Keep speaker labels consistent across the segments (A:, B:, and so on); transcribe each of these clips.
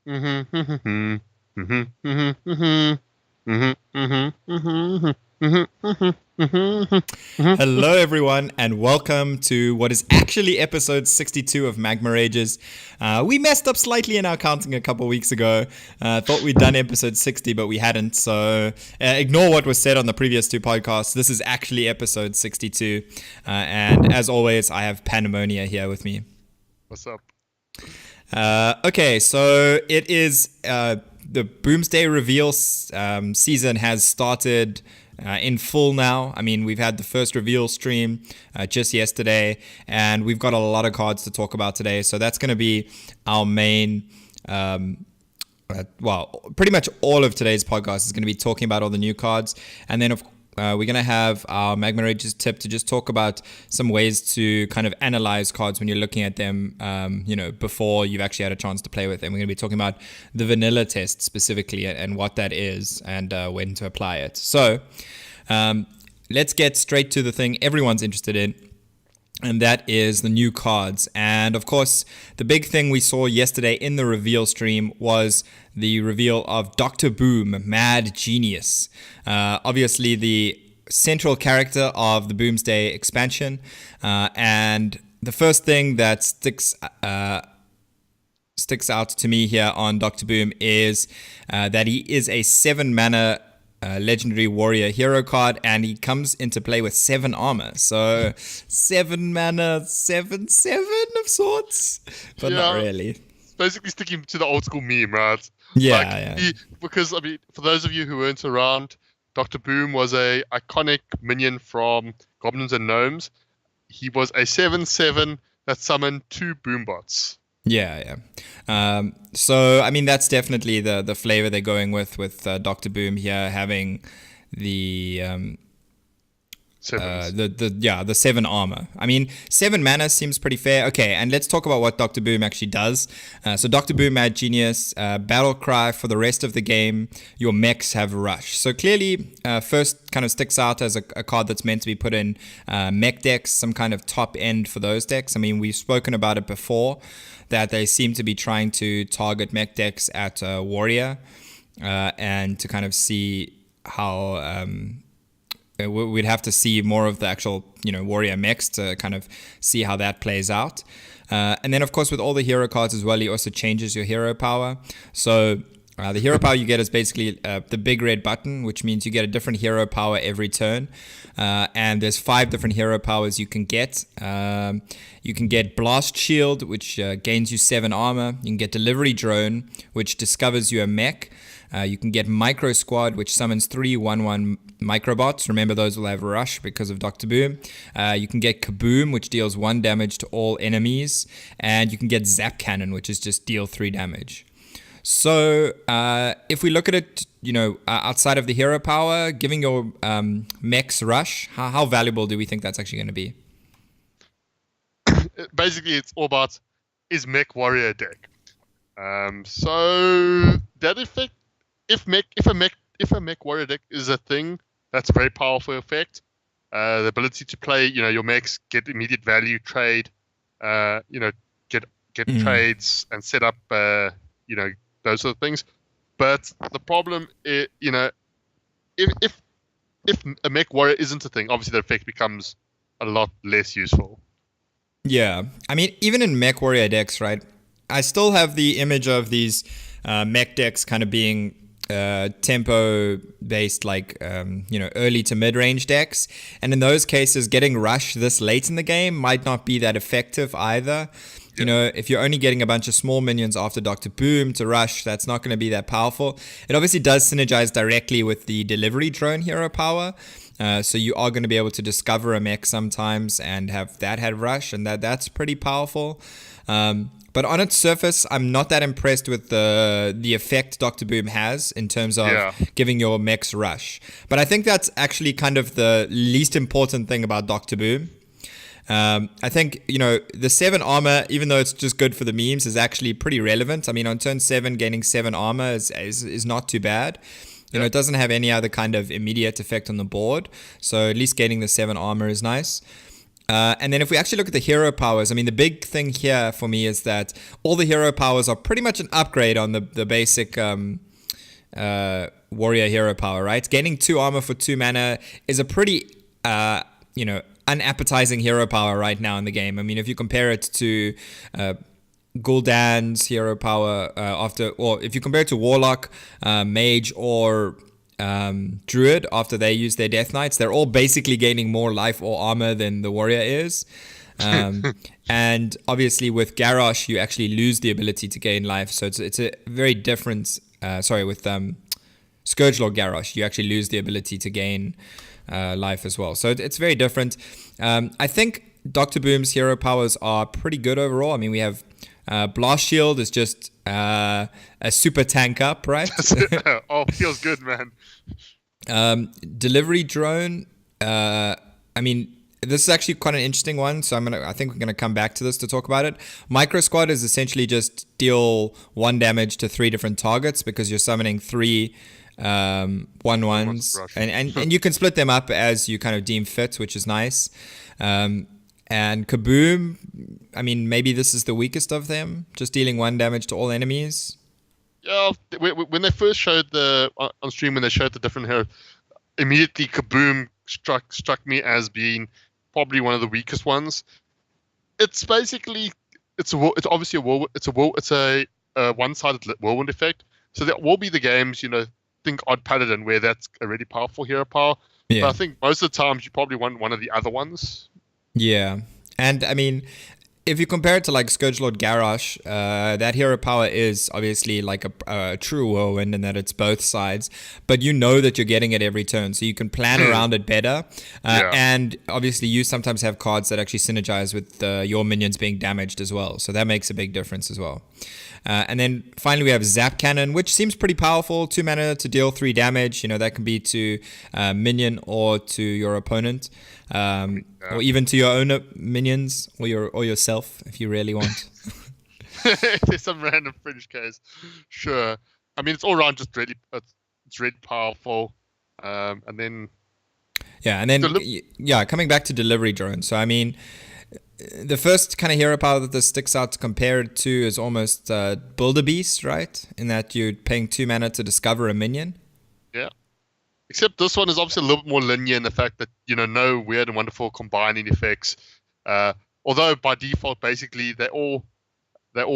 A: Mhm, mhm, mhm, mhm, mhm, mhm, mhm, mhm, mhm, mhm, mhm, mhm,
B: Hello, everyone, and welcome to what is actually episode 62 of Magma Rages. We messed up slightly in our counting a couple weeks ago. Thought we'd done episode 60, but we hadn't. So ignore what was said on the previous two podcasts. This is actually episode 62. And as always, I have Pandemonia here with me.
A: What's up?
B: Okay, so it is the Boomsday reveal season has started in full now. I mean, we've had the first reveal stream just yesterday, and we've got a lot of cards to talk about today. So that's going to be our main. Pretty much all of today's podcast is going to be talking about all the new cards, and then we're going to have our Magma Rages tip to just talk about some ways to kind of analyze cards when you're looking at them, before you've actually had a chance to play with them. We're going to be talking about the vanilla test specifically and what that is and when to apply it. So let's get straight to the thing everyone's interested in, and that is the new cards. And of course, the big thing we saw yesterday in the reveal stream was the reveal of Dr. Boom, Mad Genius. Obviously, the central character of the Boomsday expansion. And the first thing that sticks out to me here on Dr. Boom is that he is a 7 mana legendary warrior hero card, and he comes into play with 7 armor. So 7 mana, 7/7 of sorts, but not
A: Yeah,
B: really.
A: basically sticking to the old school meme, right? Like
B: Yeah,
A: because I mean, for those of you who weren't around, Dr. Boom was a iconic minion from Goblins and Gnomes. He was a 7/7 that summoned 2 Boombots.
B: yeah. So I mean, that's definitely the flavor they're going with Doctor Boom here, having the
A: Sevens.
B: the 7 armor. I mean, 7 mana seems pretty fair. Okay, and let's talk about what Doctor Boom actually does. So Doctor Boom, Mad Genius, battle cry for the rest of the game. Your mechs have rush. So clearly, first kind of sticks out as a card that's meant to be put in mech decks, some kind of top end for those decks. I mean, we've spoken about it before that they seem to be trying to target mech decks at warrior, and to kind of see how. We'd have to see more of the actual, warrior mechs to kind of see how that plays out. And then, of course, with all the hero cards as well, he also changes your hero power. So the hero power you get is basically the big red button, which means you get a different hero power every turn. And there's 5 different hero powers you can get. You can get Blast Shield, which gains you 7 armor. You can get Delivery Drone, which discovers you a mech. You can get Micro Squad, which summons 3 1/1 microbots. Remember, those will have Rush because of Dr. Boom. You can get Kaboom, which deals 1 damage to all enemies. And you can get Zap Cannon, which is just deal 3 damage. So if we look at it, outside of the hero power, giving your mechs Rush, how valuable do we think that's actually going to be?
A: Basically, it's all about is mech warrior deck. So that effect, if a mech warrior deck is a thing, that's a very powerful effect. The ability to play, your mechs, get immediate value, trade, get trades and set up, those sort of things. But the problem is, if a mech warrior isn't a thing, obviously the effect becomes a lot less useful.
B: Yeah. I mean, even in mech warrior decks, right? I still have the image of these mech decks kind of being tempo based, like early to mid range decks, and in those cases getting rush this late in the game might not be that effective either. If you're only getting a bunch of small minions after Dr. Boom to rush, that's not going to be that powerful. It obviously does synergize directly with the delivery drone hero power, so you are going to be able to discover a mech sometimes and have that have rush, and that's pretty powerful. But on its surface, I'm not that impressed with the effect Dr. Boom has in terms of giving your mechs rush. But I think that's actually kind of the least important thing about Dr. Boom. I think, the 7 armor, even though it's just good for the memes, is actually pretty relevant. I mean, on turn 7, gaining 7 armor is not too bad. It doesn't have any other kind of immediate effect on the board. So at least gaining the 7 armor is nice. And then if we actually look at the hero powers, I mean, the big thing here for me is that all the hero powers are pretty much an upgrade on the basic warrior hero power, right? Gaining 2 armor for 2 mana is a pretty, unappetizing hero power right now in the game. I mean, if you compare it to Gul'dan's hero power or if you compare it to Warlock, Mage, or Druid after they use their Death Knights, they're all basically gaining more life or armor than the warrior is. And obviously with Garrosh, you actually lose the ability to gain life. So it's a very different. With Scourgelord Garrosh, you actually lose the ability to gain life as well. So it's very different. I think Dr. Boom's hero powers are pretty good overall. I mean, we have Blast Shield is just a super tank up, right?
A: Oh, feels good, man.
B: Delivery drone. I mean, this is actually quite an interesting one. So I think we're gonna come back to this to talk about it. Micro Squad is essentially just deal 1 damage to 3 different targets because you're summoning 3 1/1s, and you can split them up as you kind of deem fit, which is nice. And Kaboom, I mean, maybe this is the weakest of them, just dealing 1 damage to all enemies.
A: Yeah, when they first showed on stream, when they showed the different heroes, immediately Kaboom struck me as being probably one of the weakest ones. It's basically it's obviously a one-sided whirlwind effect. So there will be the games, think Odd Paladin, where that's a really powerful hero power. Yeah. But I think most of the times you probably want one of the other ones.
B: Yeah. And I mean, if you compare it to like Scourgelord Garrosh, that hero power is obviously like a true whirlwind in that it's both sides, but you know that you're getting it every turn, so you can plan around it better. And obviously you sometimes have cards that actually synergize with your minions being damaged as well, so that makes a big difference as well. And then finally we have Zap Cannon, which seems pretty powerful. 2 mana to deal 3 damage. That can be to minion or to your opponent, or even to your own minions or yourself if you really want.
A: If there's some random fringe case, sure. I mean, it's all around just really, it's really powerful. And then
B: coming back to delivery drone. So I mean, the first kind of hero power that this sticks out to compare it to is almost Build-A-Beast, right? In that you're paying 2 mana to discover a minion.
A: Yeah. Except this one is obviously a little bit more linear in the fact that, no weird and wonderful combining effects. Although by default, basically, they all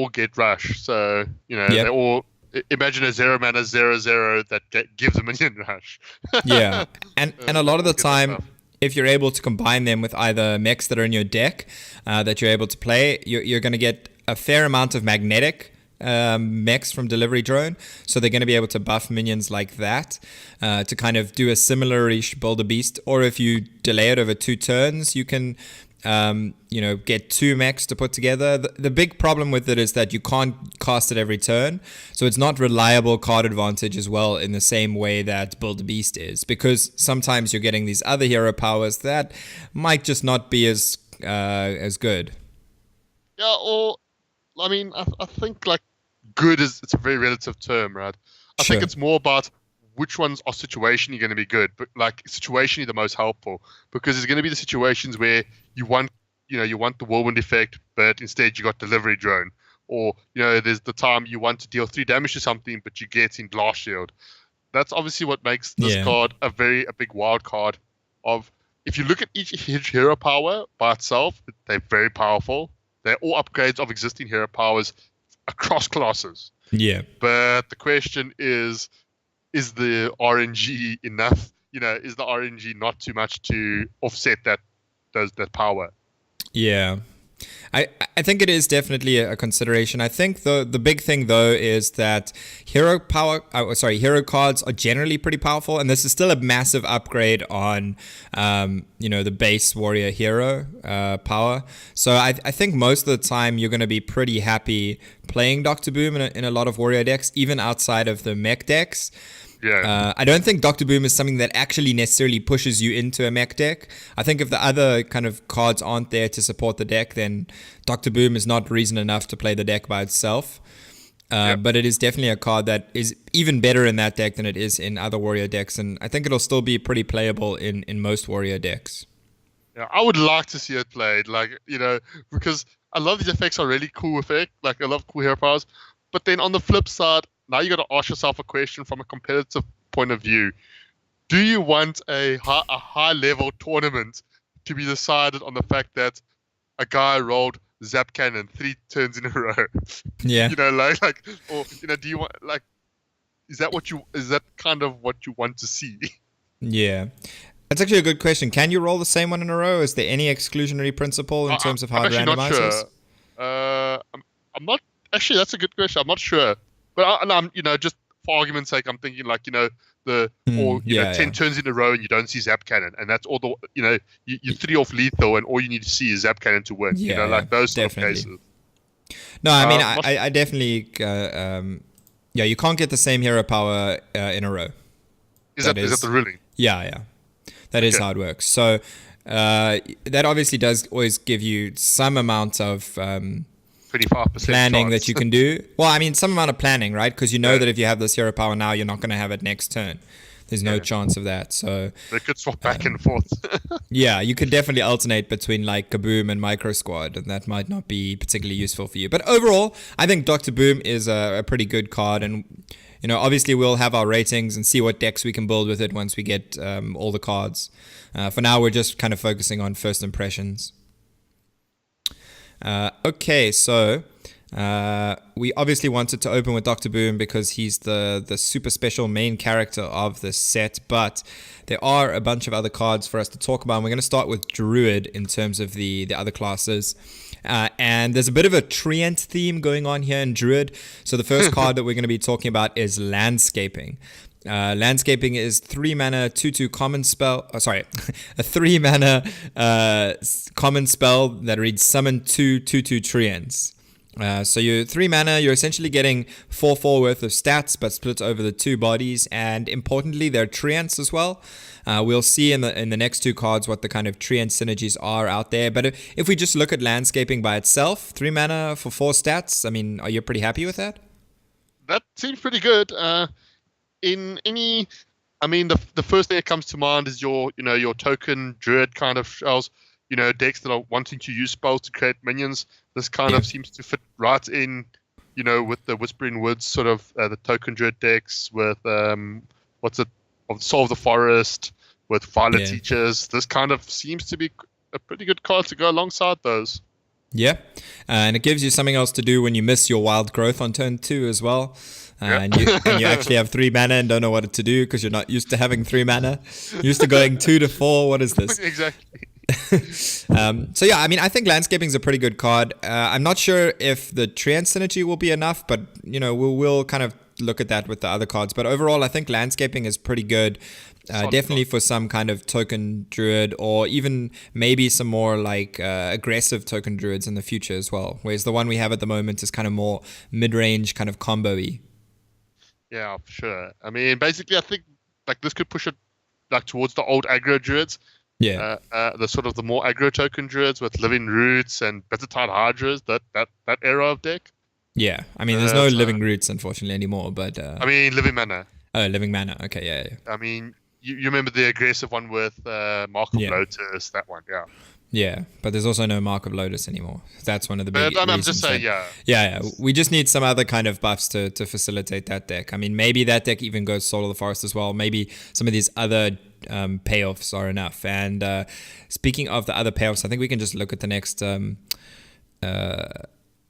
A: get rush. So, they all... Imagine a 0 mana 0/0 that gives a minion rush.
B: Yeah. And a lot of the time, if you're able to combine them with either mechs that are in your deck that you're able to play, you're going to get a fair amount of magnetic mechs from Delivery Drone. So they're going to be able to buff minions like that to kind of do a similar-ish Build-A-Beast. Or if you delay it over 2 turns, you can get 2 mechs to put together. The big problem with it is that you can't cast it every turn, so it's not reliable card advantage as well in the same way that Build-A-Beast is, because sometimes you're getting these other hero powers that might just not be as good.
A: Yeah, or I mean, I think like good it's a very relative term, right? I think it's more about which ones are situationally going to be good, but like situationally the most helpful, because there's going to be the situations where you want the whirlwind effect, but instead you got delivery drone, or there's the time you want to deal 3 damage to something, but you get in blast shield. That's obviously what makes this card a big wild card. Of if you look at each hero power by itself, they're very powerful. They're all upgrades of existing hero powers across classes.
B: Yeah.
A: But the question is the RNG enough? Is the RNG not too much to offset that power?
B: Yeah. I think it is definitely a consideration. I think the big thing though is that hero cards are generally pretty powerful, and this is still a massive upgrade on the base warrior hero power. So I think most of the time you're going to be pretty happy playing Dr. Boom in a lot of warrior decks, even outside of the mech decks.
A: Yeah.
B: I don't think Dr. Boom is something that actually necessarily pushes you into a mech deck. I think if the other kind of cards aren't there to support the deck, then Dr. Boom is not reason enough to play the deck by itself. But it is definitely a card that is even better in that deck than it is in other warrior decks, and I think it'll still be pretty playable in most warrior decks.
A: Yeah, I would like to see it played, like, because I love these effects are really cool effect. Like, I love cool hero powers. But then on the flip side, now you got to ask yourself a question from a competitive point of view. Do you want a high level tournament to be decided on the fact that a guy rolled Zap Cannon 3 turns in a row?
B: Yeah.
A: Or do you want is that kind of what you want to see?
B: Yeah. That's actually a good question. Can you roll the same one in a row? Is there any exclusionary principle in terms of how
A: I'm
B: it
A: actually not
B: randomizes?
A: sure. I'm not actually. That's a good question. I'm not sure, but I'm just for argument's sake, I'm thinking like
B: Yeah,
A: 10 turns in a row and you don't see Zap Cannon, and that's all you 3 off lethal, and all you need to see is Zap Cannon to win.
B: yeah,
A: Like those sort of
B: definitely.
A: cases.
B: No, I mean,
A: Not,
B: I definitely, yeah, you can't get the same hero power in a row.
A: is that the ruling?
B: Yeah. That is
A: Okay.
B: how it works. So that obviously does always give you some amount of
A: 25%
B: planning
A: chance.
B: that you can do. Well, I mean, some amount of planning, right? Because you know
A: Yeah.
B: that if you have this hero power now, you're not going to have it next turn. There's no chance of that. So
A: They could swap back and forth.
B: yeah, you could definitely alternate between like Kaboom and Micro Squad, and that might not be particularly useful for you. But overall, I think Dr. Boom is a pretty good card, and obviously we'll have our ratings and see what decks we can build with it once we get all the cards. For now, we're just kind of focusing on first impressions. Okay, so we obviously wanted to open with Dr. Boom because he's the super special main character of this set, but there are a bunch of other cards for us to talk about. And we're going to start with Druid in terms of the other classes. And there's a bit of a treant theme going on here in Druid. So the first card that we're going to be talking about is Landscaping. Landscaping is 3 mana 2/2 common spell. A 3 mana common spell that reads summon 2/2 treants. So you're 3 mana, you're essentially getting 4/4 worth of stats, but split over the 2 bodies, and importantly, they're treants as well. We'll see in the next 2 cards what the kind of treant synergies are out there. But if we just look at Landscaping by itself, 3 mana for 4 stats, I mean, are you pretty happy with that?
A: That seems pretty good. The first thing that comes to mind is your token druid kind of shells, decks that are wanting to use spells to create minions. This kind of seems to fit right in, with the Whispering Woods sort of the token druid decks with Soul of the Forest, with Violet Teachers. This kind of seems to be a pretty good card to go alongside those.
B: Yeah, and it gives you something else to do when you miss your wild growth on turn 2 as well. And you actually have 3 mana and don't know what to do because you're not used to having 3 mana. You're used to going 2 to 4. What is this?
A: Exactly.
B: So yeah, I mean, I think Landscaping is a pretty good card. I'm not sure if the treant synergy will be enough, but we'll kind of look at that with the other cards. But overall, I think Landscaping is pretty good. Definitely for some kind of token druid, or even maybe some more like aggressive token druids in the future as well. Whereas the one we have at the moment is kind of more mid-range, kind of combo-y.
A: Yeah, for sure. I mean, basically, I think like this could push it like towards the old aggro druids.
B: Yeah.
A: The sort of the more aggro token druids with living roots and Bittertide Hydras. That era of deck.
B: Yeah. I mean, there's no living roots unfortunately anymore, but
A: I mean, living mana.
B: Oh, living mana. Okay, yeah.
A: I mean, you remember the aggressive one with Mark of Lotus? That one, yeah.
B: Yeah, but there's also no Mark of Lotus anymore. That's one of the big reasons.
A: I'm just saying,
B: Yeah. We just need some other kind of buffs to facilitate that deck. I mean, maybe that deck even goes Soul of the Forest as well. Maybe some of these other payoffs are enough. And speaking of the other payoffs, I think we can just look at the next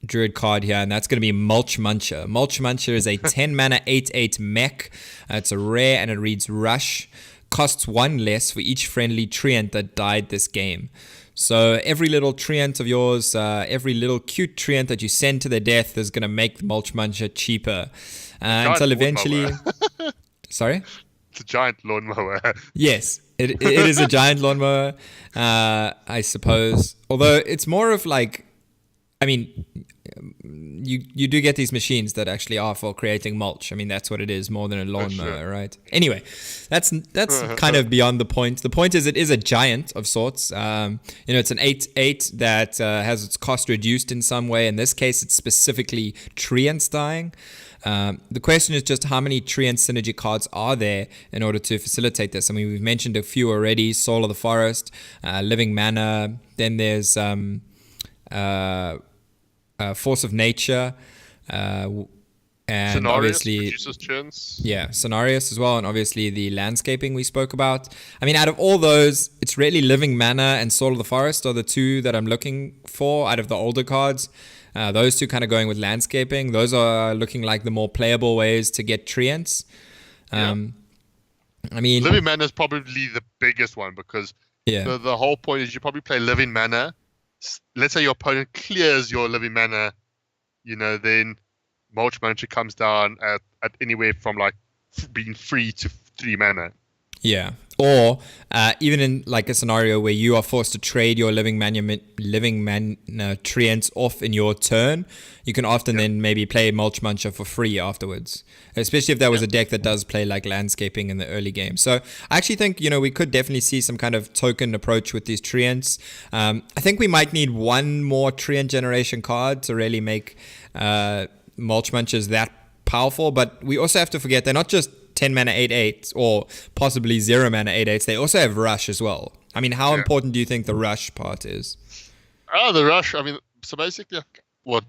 B: Druid card here, and that's going to be Mulch Muncher. Mulch Muncher is a 10 mana 8/8 mech. It's a rare and it reads Rush. Costs 1 less for each friendly treant that died this game. So every little treant of yours, every little cute treant that you send to their death is going to make the Mulch Muncher cheaper. Until eventually... Sorry?
A: It's a giant lawnmower.
B: Yes, it is a giant lawnmower, I suppose. Although it's more of like... I mean, you do get these machines that actually are for creating mulch. I mean, that's what it is more than a lawnmower, right? Anyway, that's kind of beyond the point. The point is it is a giant of sorts. It's an 8/8 that has its cost reduced in some way. In this case, it's specifically treants dying. The question is just how many Treant synergy cards are there in order to facilitate this? I mean, we've mentioned a few already: Soul of the Forest, Living Mana. Then there's Force of Nature, and
A: Scenarios
B: obviously,
A: produces chance.
B: yeah, Scenarios as well, and obviously the landscaping we spoke about. I mean, out of all those, it's really Living Mana and Soul of the Forest are the two that I'm looking for out of the older cards. Those two kind of going with landscaping. Those are looking like the more playable ways to get Treants. I mean,
A: Living Mana is probably the biggest one because
B: yeah,
A: the whole point is you probably play Living Mana. Let's say your opponent clears your Living Mana, then Mulch Manager comes down at anywhere from like being free to 3 mana.
B: yeah. Or even in like a scenario where you are forced to trade your Living Mana Treants off in your turn, you can often then maybe play Mulch Muncher for free afterwards, especially if there was a deck that does play like landscaping in the early game. So I actually think, we could definitely see some kind of token approach with these Treants. I think we might need one more Treant generation card to really make Mulch Munchers that powerful, but we also have to forget they're not just 10 mana 8/8 or possibly 0 mana 8/8. They also have Rush as well. I mean, how important do you think the Rush part is?
A: Oh, the Rush. I mean, so basically,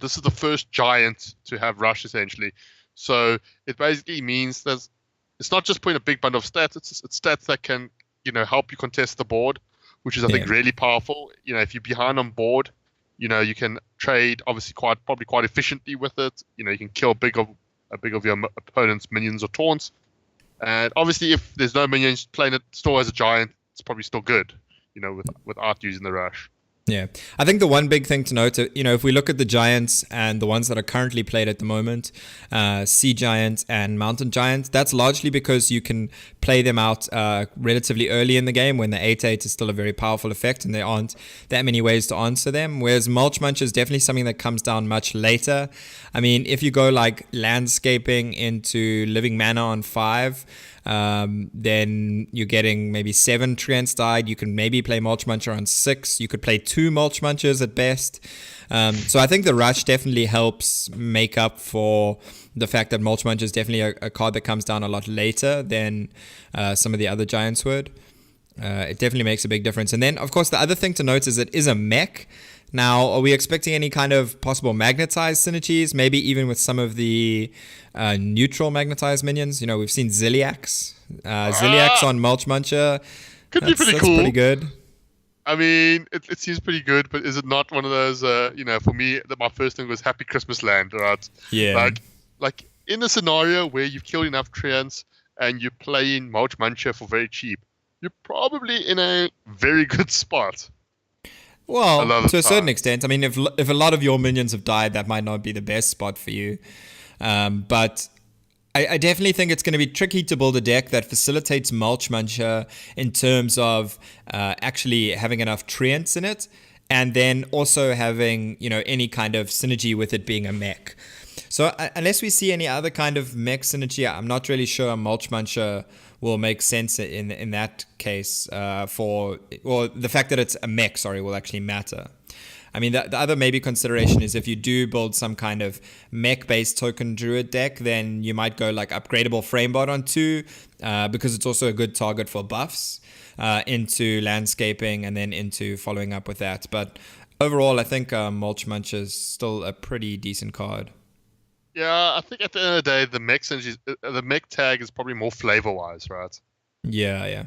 A: this is the first giant to have Rush essentially. So it basically means that it's not just putting a big bundle of stats. It's stats that can, help you contest the board, which is I think really powerful. If you're behind on board, you can trade obviously probably quite efficiently with it. You can kill a big of your opponent's minions or taunts. And obviously, if there's no minions playing it still as a giant, it's probably still good, without using the Rush.
B: Yeah, I think the one big thing to note, if we look at the giants and the ones that are currently played at the moment, Sea Giant and Mountain Giant, that's largely because you can play them out relatively early in the game when the 8/8 is still a very powerful effect and there aren't that many ways to answer them. Whereas Mulch Munch is definitely something that comes down much later. I mean, if you go like landscaping into Living Mana on 5, then you're getting maybe 7 Treants died. You can maybe play Mulch Muncher on 6. You could play 2 Mulch Munchers at best. So I think the Rush definitely helps make up for the fact that Mulch Muncher is definitely a card that comes down a lot later than some of the other giants would. It definitely makes a big difference. And then, of course, the other thing to note is it is a mech. Now, are we expecting any kind of possible magnetized synergies? Maybe even with some of the neutral magnetized minions? We've seen Ziliax. Ziliax on Mulch Muncher.
A: Could be pretty
B: that's
A: cool.
B: Pretty good.
A: I mean, it seems pretty good, but is it not one of those, for me, my first thing was Happy Christmas Land, right?
B: Yeah.
A: Like in a scenario where you've killed enough Treants and you're playing Mulch Muncher for very cheap, you're probably in a very good spot.
B: Well, to a certain extent. I mean, if a lot of your minions have died, that might not be the best spot for you. But I definitely think it's going to be tricky to build a deck that facilitates Mulch Muncher in terms of actually having enough Treants in it, and then also having any kind of synergy with it being a mech. So unless we see any other kind of mech synergy, I'm not really sure Mulch Muncher will make sense in that case the fact that it's a mech, will actually matter. I mean, the other maybe consideration is if you do build some kind of mech-based token druid deck, then you might go like upgradable Framebot on 2 because it's also a good target for buffs into landscaping and then into following up with that. But overall, I think Mulch Munch is still a pretty decent card.
A: Yeah, I think at the end of the day, the mech tag is probably more flavor-wise, right?
B: Yeah.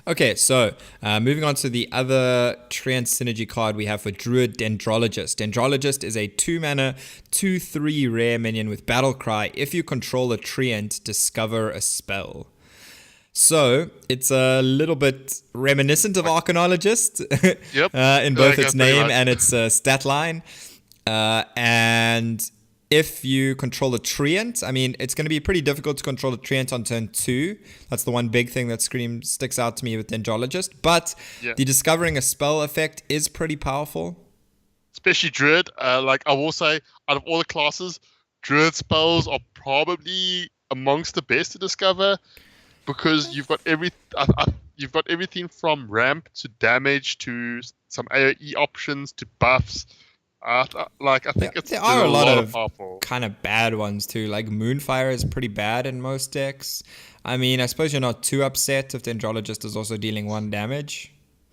B: Okay, so moving on to the other Treant synergy card we have for Druid, Dendrologist. Dendrologist is a 2 mana, 2/3 rare minion with Battle Cry. If you control a Treant, discover a spell. So it's a little bit reminiscent of Arcanologist in both its name and its stat line. And if you control a Treant, I mean, it's going to be pretty difficult to control a Treant on turn 2. That's the one big thing that sticks out to me with Dendrologist. But the discovering a spell effect is pretty powerful.
A: Especially Druid. Like I will say, out of all the classes, Druid spells are probably amongst the best to discover because you've got everything from ramp to damage to some AoE options to buffs. I think it's
B: There
A: there's
B: are a lot
A: of
B: of
A: powerful.
B: kind of bad ones too. Like Moonfire is pretty bad in most decks. I mean, I suppose you're not too upset if the Andrologist is also dealing 1 damage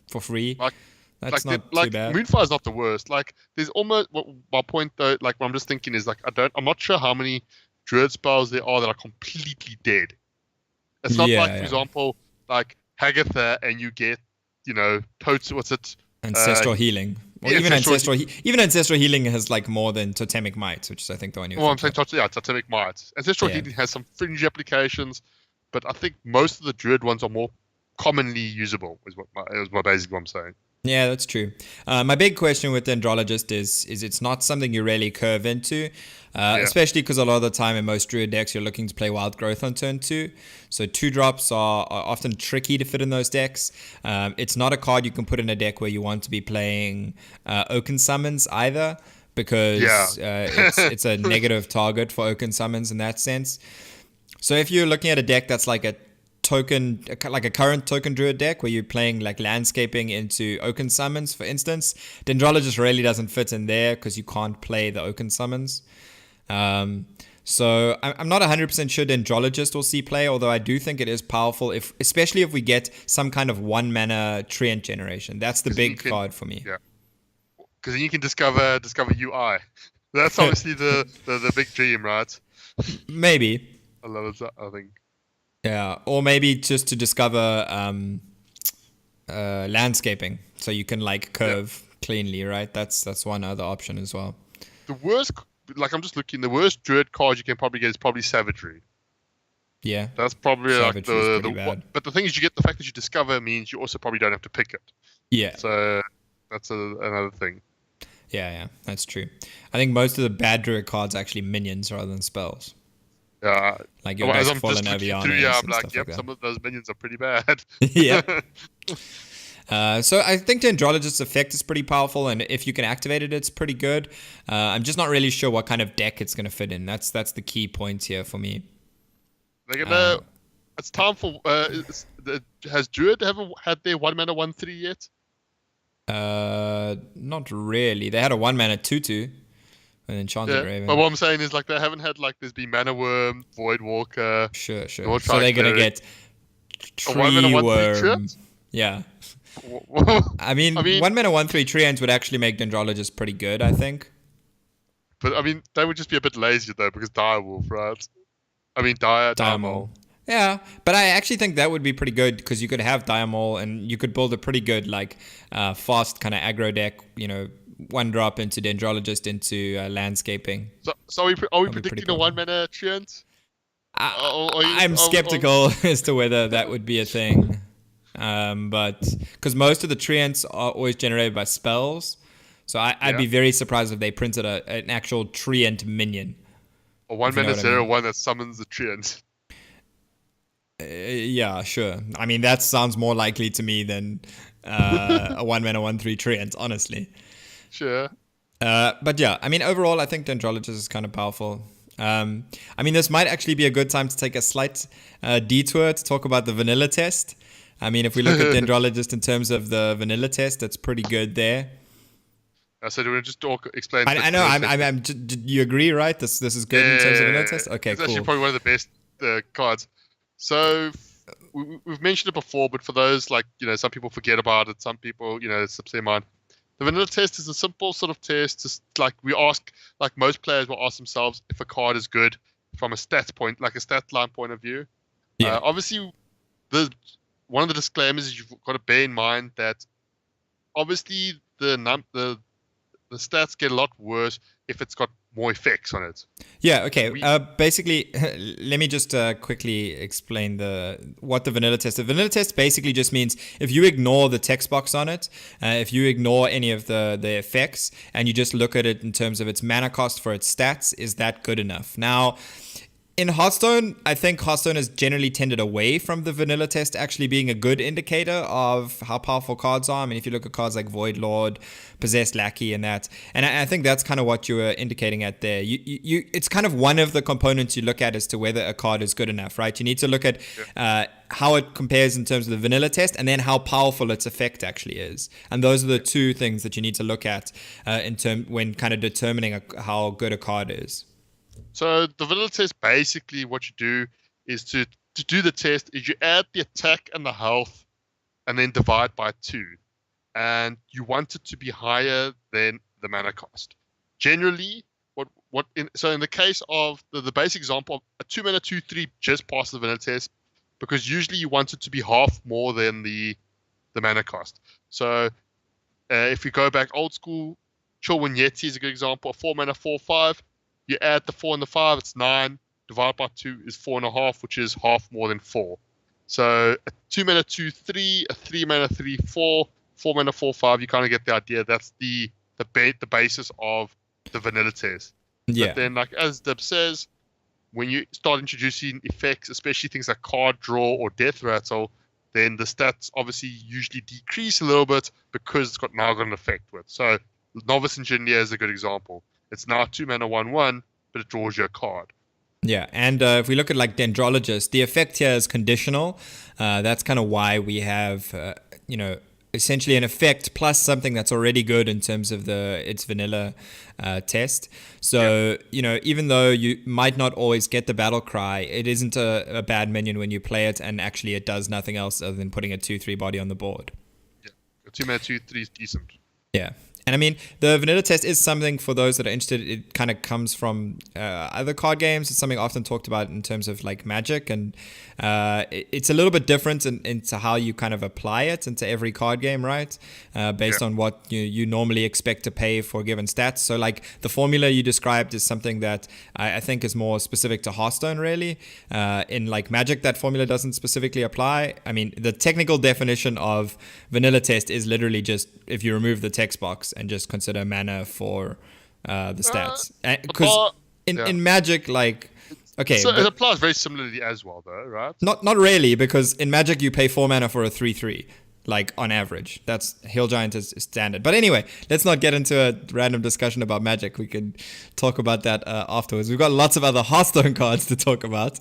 B: for free.
A: Like
B: That's not too bad.
A: Moonfire is not the worst. Like there's almost my point though. Like what I'm just thinking is like I'm not sure how many druid spells there are that are completely dead. It's not like, for
B: Yeah.
A: example, like Hagatha and you get, totes. What's it?
B: Ancestral healing. Or
A: Yeah,
B: even
A: ancestral
B: even ancestral healing has like more than totemic might, which is I think the one you're
A: Well, I'm
B: thinking
A: saying, totemic might. Ancestral
B: Yeah.
A: healing has some fringe applications, but I think most of the druid ones are more commonly usable. Is what basically what I'm saying.
B: Yeah, that's true. My big question with the Andrologist is it's not something you really curve into, especially because a lot of the time in most Druid decks you're looking to play Wild Growth on turn 2. So 2-drops are often tricky to fit in those decks. It's not a card you can put in a deck where you want to be playing Oaken Summons either, because it's a negative target for Oaken Summons in that sense. So if you're looking at a deck that's like a current token druid deck where you're playing like landscaping into Oaken Summons, for instance, Dendrologist really doesn't fit in there because you can't play the Oaken Summons. So I'm not 100% sure Dendrologist will see play, although I do think it is powerful, especially if we get some kind of 1-mana treant generation. That's the big card for me.
A: Yeah, because then you can discover UI. That's obviously the big dream, right?
B: Maybe.
A: I love it. I think.
B: Yeah, or maybe just to discover landscaping, so you can like curve cleanly, right? That's one other option as well.
A: The worst, like I'm just looking, the worst druid card you can probably get is probably Savagery.
B: Yeah,
A: that's probably like the
B: bad.
A: But the thing is, you get the fact that you discover means you also probably don't have to pick it.
B: Yeah.
A: So that's another thing.
B: Yeah, that's true. I think most of the bad druid cards are actually minions rather than spells.
A: Yeah,
B: like your nice fallen Avianas
A: I'm like, yep, some of those minions are pretty bad.
B: Yeah. So I think the Andrologist's effect is pretty powerful, and if you can activate it, it's pretty good. I'm just not really sure what kind of deck it's going to fit in. That's the key point here for me.
A: They're gonna. It's time for. Has Druid ever had their 1-mana 1/3 yet?
B: Not really. They had a 1-mana 2/2. An Enchanted Raven.
A: But what I'm saying is, like, they haven't had, like, there's been Mana Worm, Void Walker.
B: Sure. So they're going to get Tree Worm. Yeah. I mean 1-mana 1/3 Treants would actually make Dendrologist pretty good, I think.
A: But, I mean, they would just be a bit lazy, though, because Direwolf, right? I mean, Diremole.
B: Yeah, but I actually think that would be pretty good, because you could have Diremole and you could build a pretty good, like, fast kind of aggro deck, 1-drop into Dendrologist into landscaping.
A: So are we predicting a 1-mana Treant?
B: I'm skeptical as to whether that would be a thing. But because most of the Treants are always generated by spells, so I'd be very surprised if they printed an actual Treant minion.
A: A 1-mana 0/1 that summons the Treant.
B: Yeah, sure. I mean, that sounds more likely to me than a 1-mana 1/3 Treant, honestly.
A: Sure.
B: But yeah, I mean, overall, I think Dendrologist is kind of powerful. I mean, this might actually be a good time to take a slight detour to talk about the vanilla test. I mean, if we look at Dendrologist in terms of the vanilla test, that's pretty good there.
A: So do we just explain?
B: I know. You agree, right? This is good in terms of vanilla test. Okay,
A: it's
B: cool.
A: Actually, probably one of the best cards. So we've mentioned it before, but for those some people forget about it. Some people, it slips their mind. The vanilla test is a simple sort of test. Just like we ask, like most players will ask themselves if a card is good from a stats point, like a stat line point of view.
B: Yeah.
A: Obviously, one of the disclaimers is you've got to bear in mind that obviously the stats get a lot worse if it's got more effects on it.
B: Yeah, okay. Basically, let me just quickly explain what the vanilla test. The vanilla test basically just means if you ignore the text box on it, if you ignore any of the effects, and you just look at it in terms of its mana cost for its stats, is that good enough? Now, in Hearthstone, I think Hearthstone has generally tended away from the vanilla test actually being a good indicator of how powerful cards are. I mean, if you look at cards like Void Lord, Possessed Lackey, and I think that's kind of what you were indicating at there. It's kind of one of the components you look at as to whether a card is good enough, right? You need to look at how it compares in terms of the vanilla test, and then how powerful its effect actually is. And those are the two things that you need to look at when kind of determining how good a card is.
A: So the vanilla test, basically what you do is to do the test is you add the attack and the health and then divide by 2. And you want it to be higher than the mana cost. Generally, in the case of the basic example, a 2 mana 2/3 just passes the vanilla test, because usually you want it to be half more than the mana cost. So if we go back old school, Chilwyn Yeti is a good example. A 4 mana 4/5. You add the 4 and the 5, it's 9. Divided by 2 is 4.5, which is half more than 4. So a 2 mana 2/3, a 3 mana 3/4, 4 mana 4/5. You kind of get the idea. That's the basis of the vanilla test.
B: Yeah.
A: But then, like as Dib says, when you start introducing effects, especially things like card draw or death rattle, then the stats obviously usually decrease a little bit because it's now got an effect with. So Novice Engineer is a good example. It's now 2 mana 1/1, but it draws you a card.
B: Yeah, and if we look at like Dendrologist, the effect here is conditional. That's kind of why we have, essentially an effect plus something that's already good in terms of its vanilla test. So, even though you might not always get the battle cry, it isn't a bad minion when you play it, and actually it does nothing else other than putting a 2/3 body on the board.
A: Yeah, a 2 mana 2/3 is decent.
B: Yeah. And I mean, the vanilla test is something for those that are interested. It kind of comes from other card games. It's something often talked about in terms of like Magic, and it's a little bit different into how you kind of apply it into every card game, right? Based on what you normally expect to pay for given stats. So like the formula you described is something that I think is more specific to Hearthstone, really. In like Magic, that formula doesn't specifically apply. I mean, the technical definition of vanilla test is literally just if you remove the text box and just consider mana for the stats. Because in Magic, like, okay.
A: So it applies very similarly as well, though, right?
B: Not really, because in Magic you pay 4 mana for a 3/3, like on average. That's Hill Giant is standard. But anyway, let's not get into a random discussion about Magic. We can talk about that afterwards. We've got lots of other Hearthstone cards to talk about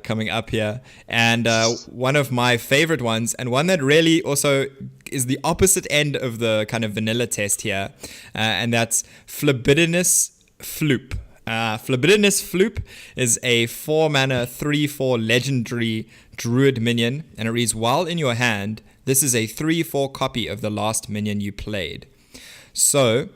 B: coming up here. And one of my favorite ones, and one that really also is the opposite end of the kind of vanilla test here, and that's Phlebidinous Floop. Phlebidinous Floop is a 4 mana 3/4 legendary druid minion, and it reads, while in your hand, this is a 3/4 copy of the last minion you played. So,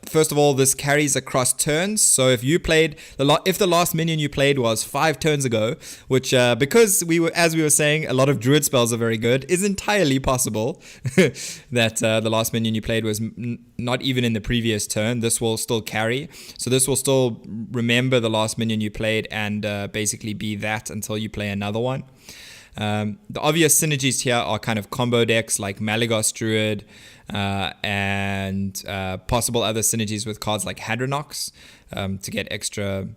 B: first of all, this carries across turns. So if you played if the last minion you played was 5 turns ago, which because as we were saying, a lot of druid spells are very good, is entirely possible that the last minion you played was not even in the previous turn. This will still carry. So this will still remember the last minion you played and basically be that until you play another one. The obvious synergies here are kind of combo decks like Malygos Druid and possible other synergies with cards like Hadronox to get extra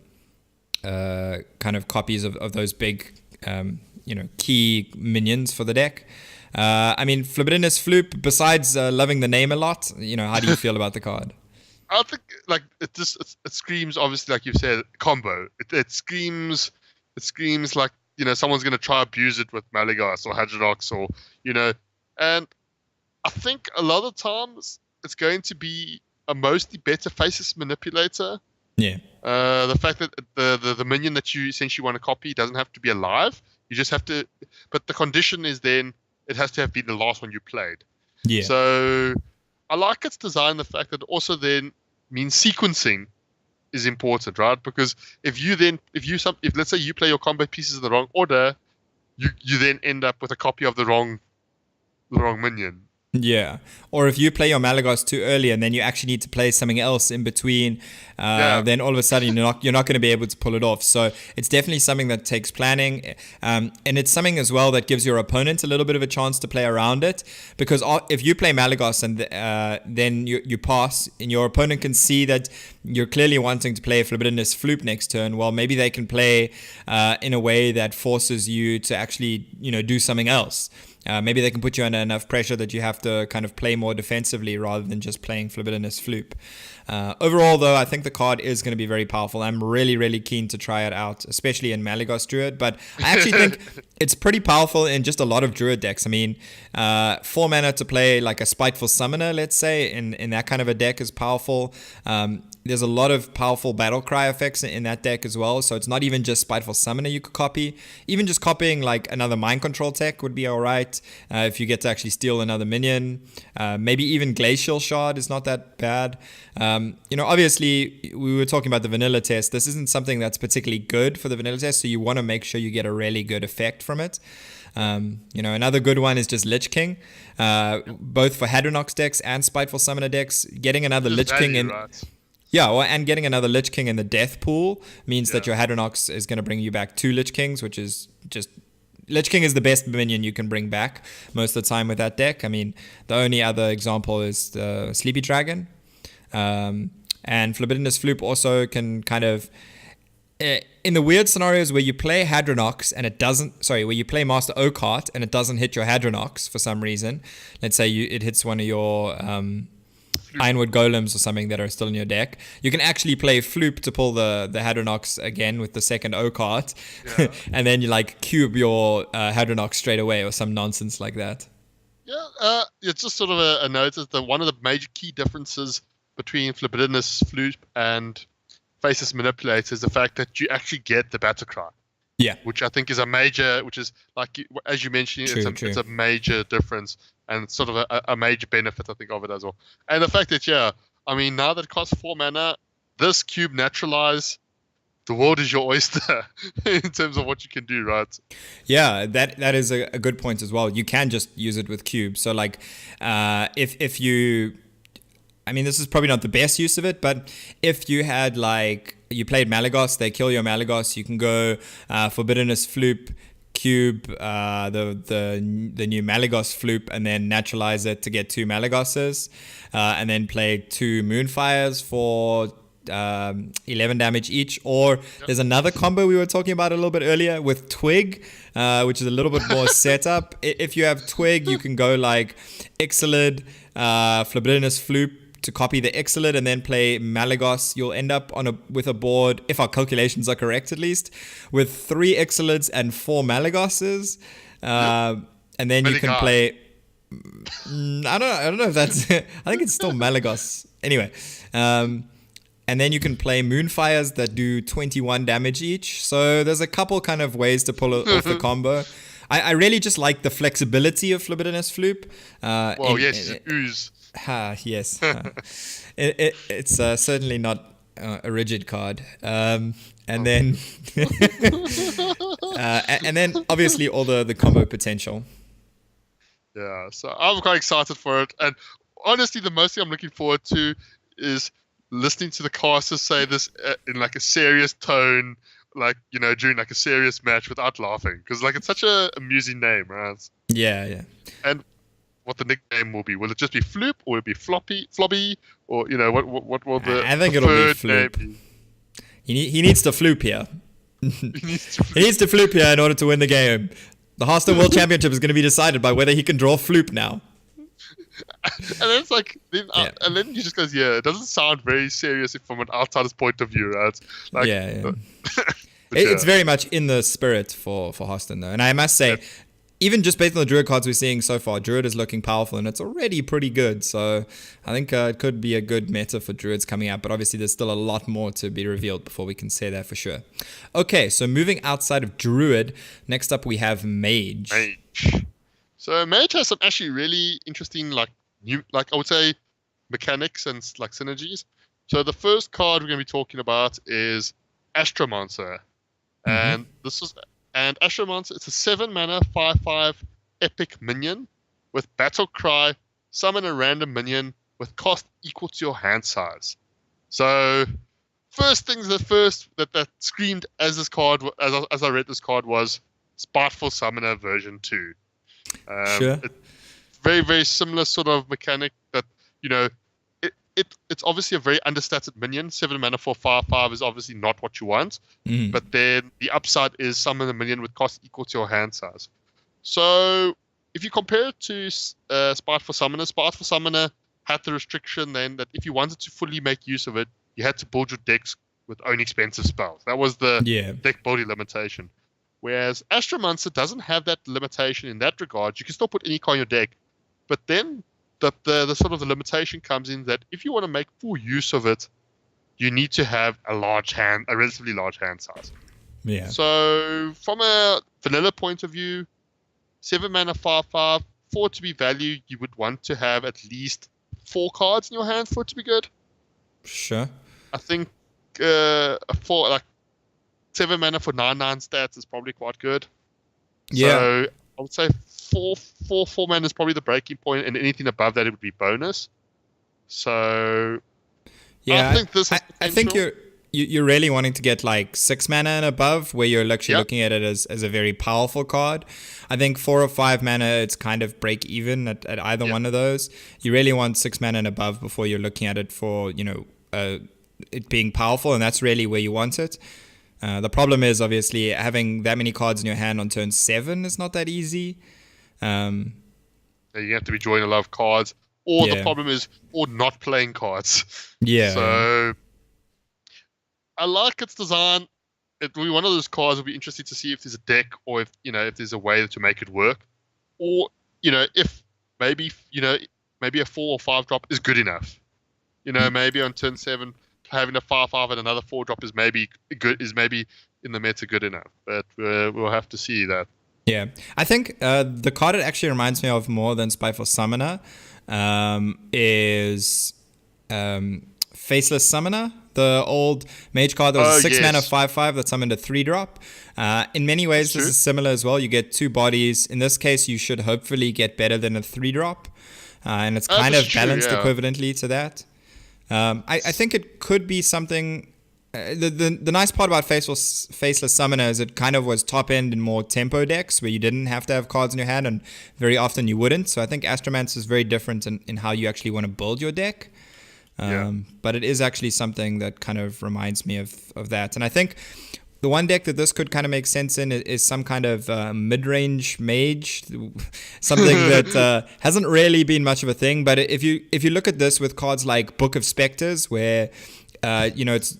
B: kind of copies of those big, key minions for the deck. I mean, Phlebidinous Floop, besides loving the name a lot, how do you feel about the card?
A: I think like it screams, obviously, like you said, combo. It screams like, someone's going to try abuse it with Malygos or Hadronox or, and I think a lot of times it's going to be a mostly better faceless manipulator.
B: Yeah.
A: The fact that the minion that you essentially want to copy doesn't have to be alive. You just have to, but the condition is then it has to have been the last one you played.
B: Yeah.
A: So I like its design, the fact that also then means sequencing is important, right? Because if let's say you play your combat pieces in the wrong order, you then end up with a copy of the wrong minion.
B: Yeah. Or if you play your Malygos too early and then you actually need to play something else in between, then all of a sudden you're not going to be able to pull it off. So it's definitely something that takes planning. And it's something as well that gives your opponent a little bit of a chance to play around it. Because if you play Malygos and then you pass and your opponent can see that you're clearly wanting to play Phlebidinous Floop next turn, well, maybe they can play in a way that forces you to actually, do something else. Maybe they can put you under enough pressure that you have to kind of play more defensively rather than just playing Flibidinous Floop. Overall, though, I think the card is going to be very powerful. I'm really, really keen to try it out, especially in Malygos Druid. But I actually think it's pretty powerful in just a lot of Druid decks. I mean, 4 mana to play like a Spiteful Summoner, let's say, in that kind of a deck is powerful. There's a lot of powerful battle cry effects in that deck as well. So it's not even just Spiteful Summoner you could copy. Even just copying like another Mind Control tech would be alright if you get to actually steal another minion. Maybe even Glacial Shard is not that bad. Obviously, we were talking about the vanilla test. This isn't something that's particularly good for the vanilla test, so you want to make sure you get a really good effect from it. Another good one is just Lich King, both for Hadronox decks and Spiteful Summoner decks. Getting another Lich King in...
A: Right?
B: Yeah, well, and getting another Lich King in the death pool means that your Hadronox is going to bring you back 2 Lich Kings, which is just... Lich King is the best minion you can bring back most of the time with that deck. I mean, the only other example is the Sleepy Dragon. And Flibidinous Floop also can kind of... in the weird scenarios where you play Hadronox and it doesn't... Sorry, where you play Master Oakheart and it doesn't hit your Hadronox for some reason. Let's say it hits one of your... Ironwood Golems or something that are still in your deck. You can actually play Floop to pull the Hadronox again with the second Oakheart, and then you like cube your Hadronox straight away or some nonsense like that.
A: Yeah, it's just sort of a note that one of the major key differences between Flibidinous Floop and Faceless Manipulator is the fact that you actually get the Battle Cry.
B: Yeah,
A: which I think is a major, which is like as you mentioned, it's a major difference and sort of a major benefit I think of it as well. And the fact that now that it costs 4 mana, this cube naturalize, the world is your oyster in terms of what you can do, right?
B: Yeah, that is a good point as well. You can just use it with cubes. So like, if you, I mean, this is probably not the best use of it, but if you had like, you played Malygos, they kill your Malygos, you can go Forbiddenous Floop, cube the new Malygos Floop, and then naturalize it to get 2 Malygoses, and then play 2 Moonfires for 11 damage each. Or there's another combo we were talking about a little bit earlier with Twig, which is a little bit more setup. If you have Twig, you can go like Ixalan, Flibidinous Floop to copy the Ixalan and then play Malygos. You'll end up with a board, if our calculations are correct at least, with 3 Ixalans and 4 Malygoses. And then you can play... I don't know if that's... I think it's still Malygos. Anyway. And then you can play Moonfires that do 21 damage each. So there's a couple kind of ways to pull off the combo. I really just like the flexibility of Flibidinous Floop.
A: Ooze.
B: Yes. It's certainly not a rigid card. And then and then obviously all the combo potential.
A: Yeah, so I'm quite excited for it. And honestly, the most thing I'm looking forward to is listening to the casters say this in like a serious tone, like, during like a serious match without laughing. Because like it's such a amusing name, right?
B: Yeah.
A: And what the nickname will be. Will it just be Floop, or will it be Flobby, or what will the
B: I think it'll be Floop.
A: Name be?
B: He needs to Floop here. He needs to Floop here in order to win the game. The Hearthstone World Championship is going to be decided by whether he can draw Floop now.
A: And then it's like, and then he just goes, it doesn't sound very serious from an outsider's point of view, right? Like,
B: It's very much in the spirit for Hearthstone though, and I must say. Even just based on the Druid cards we're seeing so far, Druid is looking powerful and it's already pretty good. So I think it could be a good meta for Druids coming out. But obviously there's still a lot more to be revealed before we can say that for sure. Okay, so moving outside of Druid, next up we have Mage.
A: So Mage has some actually really interesting, like I would say, mechanics and like synergies. So the first card we're going to be talking about is Astromancer. And this is... And Astromancer, it's a 7 mana 5/5 epic minion with Battle Cry. Summon a random minion with cost equal to your hand size. So, first things that screamed as this card, as I read this card, was Spiteful Summoner version 2.
B: Sure.
A: It's very, very similar sort of mechanic that it's obviously a very understated minion. 7 mana for 5/5 is obviously not what you want. But then the upside is summon a minion with cost equal to your hand size. So if you compare it to Spiteful Summoner had the restriction then that if you wanted to fully make use of it, you had to build your decks with only expensive spells. That was the
B: Yeah.
A: deck building limitation. Whereas Astromancer doesn't have that limitation in that regard. You can still put any card in your deck, but then the sort of the limitation comes in that if you want to make full use of it, you need to have a relatively large hand size.
B: Yeah.
A: So from a vanilla point of view, 7 mana 5/5, for it to be value, you would want to have at least 4 cards in your hand for it to be good.
B: Sure.
A: I think for like 7 mana for 9/9 stats is probably quite good.
B: Yeah.
A: So I would say 4 mana is probably the breaking point, and anything above that it would be bonus. So
B: yeah,
A: I think this.
B: I think you're really wanting to get like 6 mana and above, where you're actually looking at it as a very powerful card. I think 4 or 5 mana, it's kind of break even at either one of those. You really want 6 mana and above before you're looking at it for it being powerful, and that's really where you want it. The problem is obviously having that many cards in your hand on turn 7 is not that easy.
A: You have to be drawing a lot of cards, or the problem is, or not playing cards.
B: Yeah.
A: So I like its design. It will be one of those cards. It'll be interesting to see if there's a deck, or if there's a way to make it work, or if maybe a 4 or 5 drop is good enough. Maybe on turn 7. Having a 5/5 and another 4 drop is maybe in the meta good enough, but we'll have to see that.
B: Yeah, I think the card it actually reminds me of more than Spiteful Summoner is Faceless Summoner, the old mage card that was a 6 mana 5/5 that summoned a 3 drop. In many ways, this is similar as well. You get 2 bodies. In this case, you should hopefully get better than a 3 drop, and it's kind of balanced equivalently to that. I think it could be something. The nice part about Faceless Summoner is it kind of was top end in more tempo decks where you didn't have to have cards in your hand, and very often you wouldn't. So I think Astromancer is very different in how you actually want to build your deck. But it is actually something that kind of reminds me of that. And I think the one deck that this could kind of make sense in is some kind of mid-range mage, something that hasn't really been much of a thing. But if you look at this with cards like Book of Spectres, where it's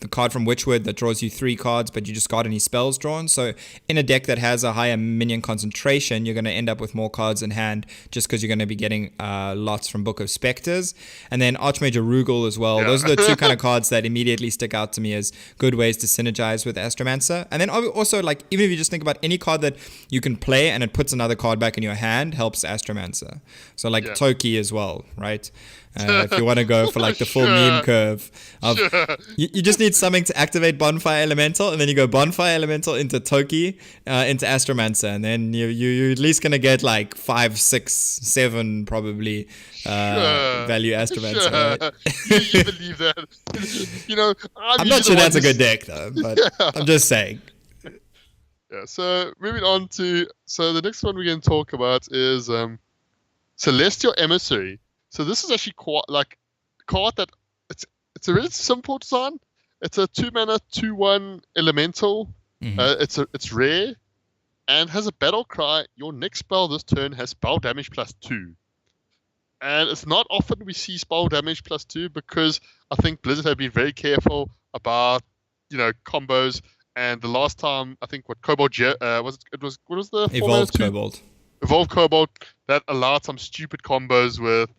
B: the card from Witchwood that draws you 3 cards, but you just got any spells drawn. So in a deck that has a higher minion concentration, you're going to end up with more cards in hand just because you're going to be getting lots from Book of Spectres. And then Archmage Arugel as well. Yeah. Those are the 2 kind of cards that immediately stick out to me as good ways to synergize with Astromancer. And then also, like, even if you just think about any card that you can play and it puts another card back in your hand, helps Astromancer. So like Toki as well, right? If you want to go for like the full meme curve of you just need something to activate Bonfire Elemental, and then you go Bonfire Elemental into Toki into Astromancer, and then you're at least gonna get like 5, 6, 7 probably value Astromancer. Right?
A: You believe that?
B: I'm not sure that's a good deck though, but I'm just saying.
A: Yeah. So moving on to the next one we're going to talk about is Celestial Emissary. So this is actually quite like a card that it's a really simple design. It's a 2 mana 2/1 elemental. Mm-hmm. It's rare and has a battle cry. Your next spell this turn has spell damage +2. And it's not often we see spell damage +2 because I think Blizzard have been very careful about combos. And the last time I think Cobalt what was the
B: Evolved Cobalt.
A: Evolved Cobalt that allowed some stupid combos with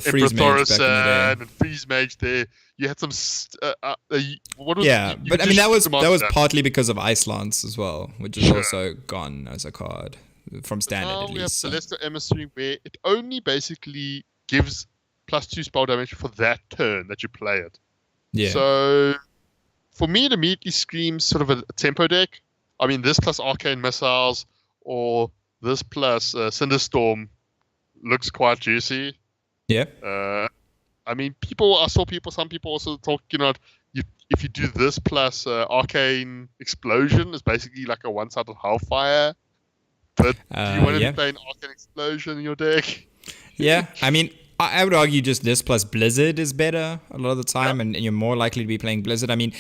B: Freeze Mage back in the day.
A: And Freeze Mage there. You had some what was
B: but I mean that was partly because of Ice Lance as well, which is also gone as a card from standard at least.
A: We have Celestial Emissary where it only basically gives +2 spell damage for that turn that you play it.
B: Yeah.
A: So for me it immediately screams sort of a tempo deck. I mean this plus Arcane Missiles or this plus Cinderstorm looks quite juicy.
B: Yeah.
A: I mean, some people also talking about if you do this plus Arcane Explosion, it's basically like a one-sided Hellfire. But do you want to play an Arcane Explosion in your deck?
B: Yeah, I mean, I would argue just this plus Blizzard is better a lot of the time, and you're more likely to be playing Blizzard. I mean,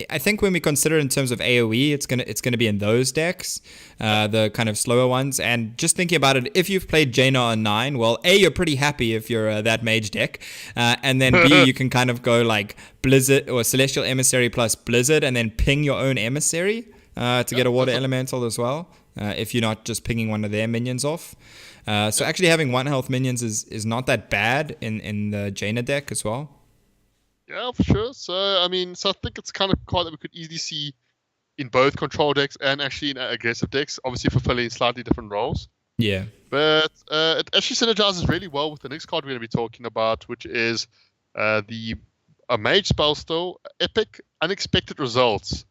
B: I think when we consider in terms of AoE, it's gonna be in those decks, the kind of slower ones. And just thinking about it, if you've played Jaina on 9, well, A, you're pretty happy if you're that mage deck, and then B, you can kind of go like Blizzard or Celestial Emissary plus Blizzard, and then ping your own Emissary to get a Water Elemental as well, if you're not just pinging one of their minions off. So actually having 1 health minions is not that bad in the Jaina deck as well.
A: Yeah, for sure. So I think it's kind of a card that we could easily see in both control decks and actually in aggressive decks, obviously fulfilling slightly different roles.
B: Yeah.
A: But it actually synergizes really well with the next card we're going to be talking about, which is a mage spell still, Epic Unexpected Results.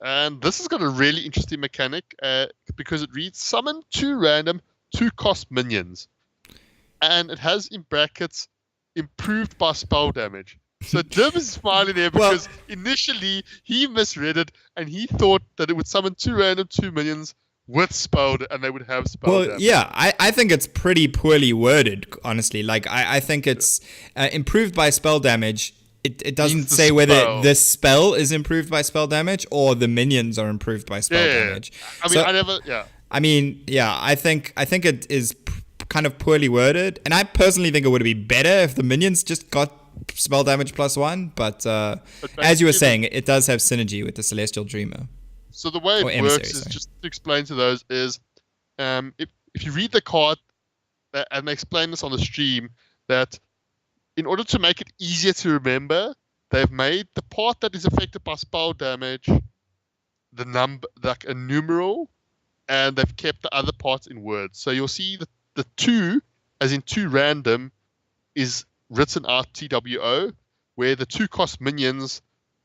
A: And this has got a really interesting mechanic because it reads summon 2 random 2-cost minions. And it has in brackets improved by spell damage. So Dim is smiling there because initially he misread it and he thought that it would summon 2 random 2 minions with spell and they would have spell damage.
B: Yeah, I think it's pretty poorly worded, honestly. Like, I think it's improved by spell damage. It doesn't say whether this spell is improved by spell damage or the minions are improved by spell damage. I think it is kind of poorly worded, and I personally think it would be better if the minions just got spell damage +1, but as you were saying, it does have synergy with the Celestial Dreamer.
A: So the way it works is, just to explain to those, is if you read the card, and they explain this on the stream, that in order to make it easier to remember, they've made the part that is affected by spell damage the number, like a numeral, and they've kept the other parts in words. So you'll see that the 2, as in 2 random, is written out TWO, where the 2-cost minions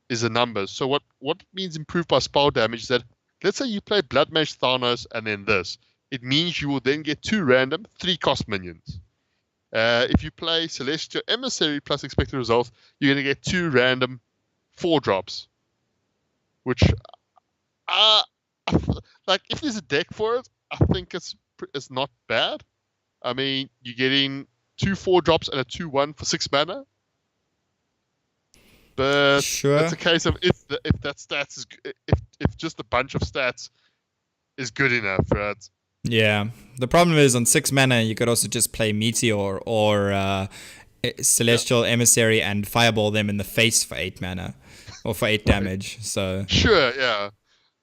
A: is a number. So what means improved by spell damage is that, let's say you play Blood Mage Thanos and then this. It means you will then get 2 random 3-cost minions. If you play Celestial Emissary plus Expected Results, you're going to get 2 random 4-drops. Which, like, if there's a deck for it, I think it's not bad. I mean, you're getting 2 4-drops and a 2/1 for 6 mana. But
B: sure,
A: it's a case of if that stats is if just a bunch of stats is good enough, right?
B: Yeah. The problem is on 6 mana you could also just play Meteor or Celestial Emissary and fireball them in the face for 8 mana or for 8 damage. So
A: sure, yeah.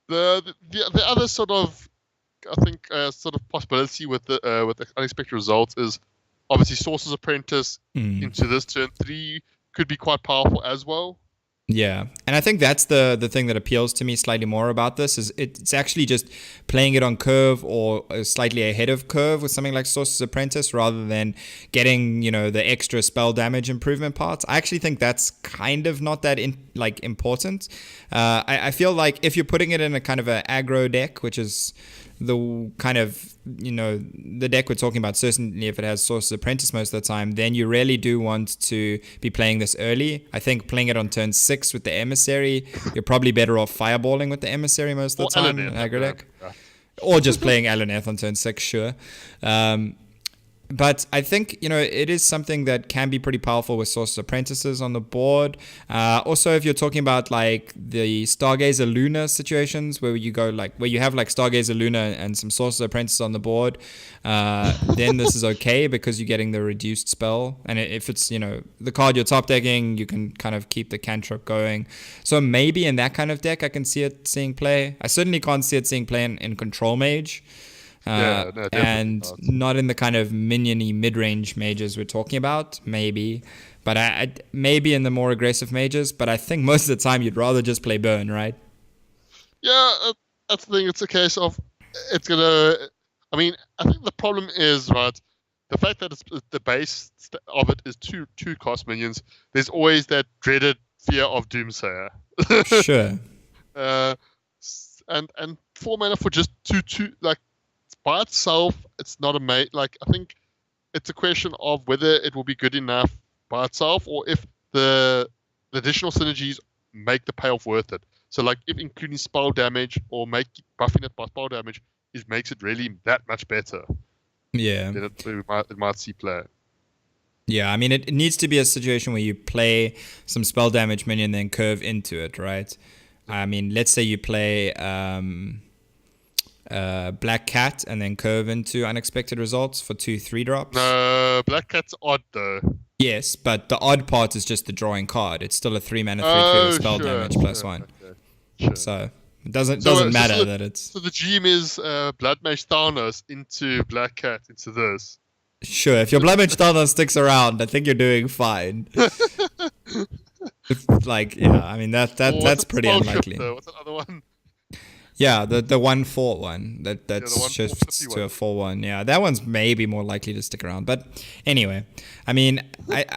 A: The other sort of, I think, sort of possibility with the Unexpected Results is obviously Sorcerer's Apprentice into this turn 3 could be quite powerful as well.
B: Yeah, and I think that's the thing that appeals to me slightly more about this is it's actually just playing it on curve or slightly ahead of curve with something like Sorcerer's Apprentice rather than getting, the extra spell damage improvement parts. I actually think that's kind of not that important. I feel like if you're putting it in a kind of an aggro deck, which is the kind of, the deck we're talking about, certainly if it has Sorcerer's Apprentice most of the time, then you really do want to be playing this early. I think playing it on turn 6 with the Emissary, you're probably better off fireballing with the Emissary most of the time in aggro deck. Or just playing Alunath on turn 6, sure. But I think, it is something that can be pretty powerful with Sorcerer's Apprentices on the board. Also, if you're talking about like the Stargazer Luna situations where you go where you have like Stargazer Luna and some Sorcerer's Apprentices on the board, then this is okay because you're getting the reduced spell. And if it's, the card you're top decking, you can kind of keep the cantrip going. So maybe in that kind of deck, I can see it seeing play. I certainly can't see it seeing play in Control Mage. And not in the kind of minion-y mid-range mages we're talking about, maybe. But I maybe in the more aggressive mages, but I think most of the time you'd rather just play Burn, right?
A: Yeah, that's the thing. It's a case of I think the problem is, right, the fact that the base of it is two cost minions, there's always that dreaded fear of Doomsayer.
B: Sure.
A: And 4 mana for just two, like, by itself, it's not I think it's a question of whether it will be good enough by itself or if the additional synergies make the payoff worth it. So, like, if including spell damage or buffing it by spell damage makes it really that much better.
B: Yeah.
A: Then it might see play.
B: Yeah, I mean, it needs to be a situation where you play some spell damage minion, then curve into it, right? I mean, let's say you play Black Cat and then curve into unexpected results for 2/3 drops.
A: No, Black Cat's odd though.
B: Yes, but the odd part is just the drawing card. It's still a 3 mana 3/3 with
A: Oh,
B: spell
A: sure,
B: damage plus
A: sure,
B: 1.
A: okay, sure.
B: So it doesn't
A: So
B: matter that it's
A: so the GM is Blood Mage Thanos into Black Cat into this.
B: sure. If your Blood Mage Thanos sticks around, I think you're doing fine. It's like, yeah, I mean that's pretty unlikely.
A: What's that other one?
B: Yeah, the 1/4 one
A: the
B: that
A: 1/4
B: shifts
A: 50
B: to a
A: one.
B: 4/1. Yeah, that one's maybe more likely to stick around. But anyway, I mean,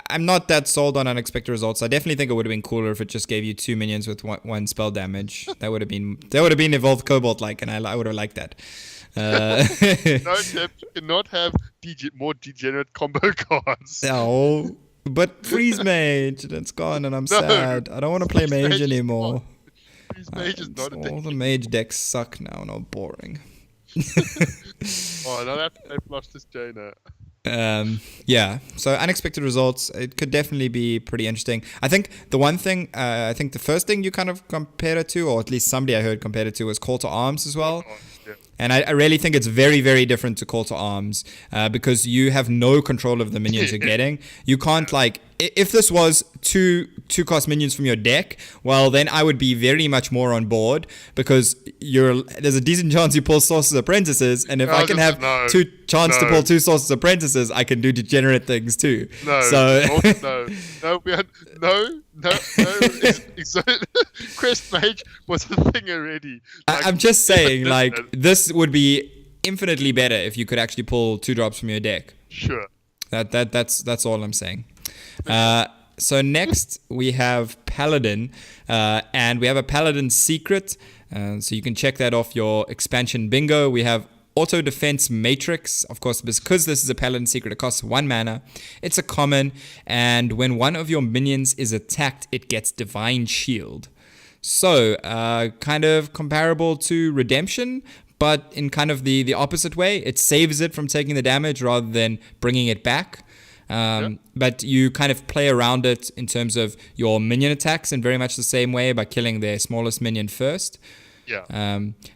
B: I'm not that sold on unexpected results. I definitely think it would have been cooler if it just gave you 2 minions with one spell damage. That would have been evolved Cobalt like, and I would have liked that.
A: No, you cannot have more degenerate combo cards.
B: No, but Freeze Mage, that's gone, and I'm sad. I don't want to play
A: Freeze
B: Mage
A: Mage is
B: anymore.
A: Freeze Mage is not a
B: All the
A: deck.
B: Mage decks suck now and are boring.
A: Oh, now they've lost this Jaina.
B: Yeah, so unexpected results, it could definitely be pretty interesting. I think the one thing, I think the first thing you kind of compared it to, or at least somebody I heard compared it to, was Call to Arms as well.
A: Oh, yeah.
B: And I really think it's very, very different to Call to Arms because you have no control of the minions you're getting. You can't, like, if this was two cost minions from your deck, well, then I would be very much more on board because there's a decent chance you pull Sorcerer's Apprentices, and if I can have two chance to pull 2 Sorcerer's Apprentices, I can do degenerate things too.
A: No,
B: So
A: no. Crest Mage was a thing already. Like,
B: I'm just saying, like, this would be infinitely better if you could actually pull 2 drops from your deck.
A: Sure.
B: That's all I'm saying. So next we have Paladin, and we have a Paladin secret. So you can check that off your expansion bingo. We have Auto Defense Matrix, of course, because this is a Paladin secret. It costs 1 mana. It's a common, and when one of your minions is attacked, it gets Divine Shield. So kind of comparable to Redemption, but in kind of the opposite way. It saves it from taking the damage rather than bringing it back. But you kind of play around it in terms of your minion attacks in very much the same way by killing their smallest minion first.
A: Yeah.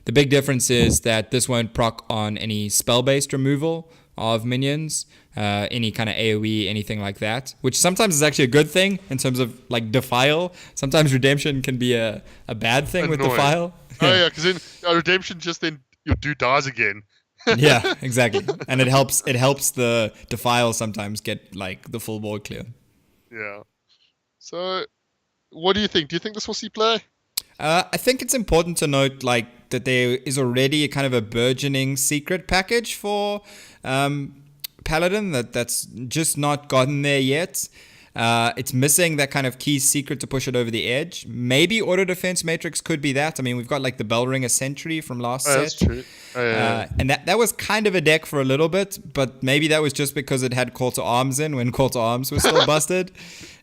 B: The big difference is that this won't proc on any spell-based removal of minions, any kind of AoE, anything like that, which sometimes is actually a good thing in terms of like Defile. Sometimes Redemption can be a bad thing with Defile.
A: Oh yeah, because in Redemption just then your dude dies again.
B: Yeah, exactly. And it helps the Defile sometimes get like the full board clear.
A: Yeah. So what do you think? Do you think this will see play?
B: I think it's important to note like that there is already a kind of a burgeoning secret package for Paladin that's just not gotten there yet. It's missing that kind of key secret to push it over the edge. Maybe Auto Defense Matrix could be that. I mean, we've got like the Bellringer Sentry from last set.
A: That's true.
B: And that was kind of a deck for a little bit, but maybe that was just because it had Call to Arms in when Call to Arms was still busted.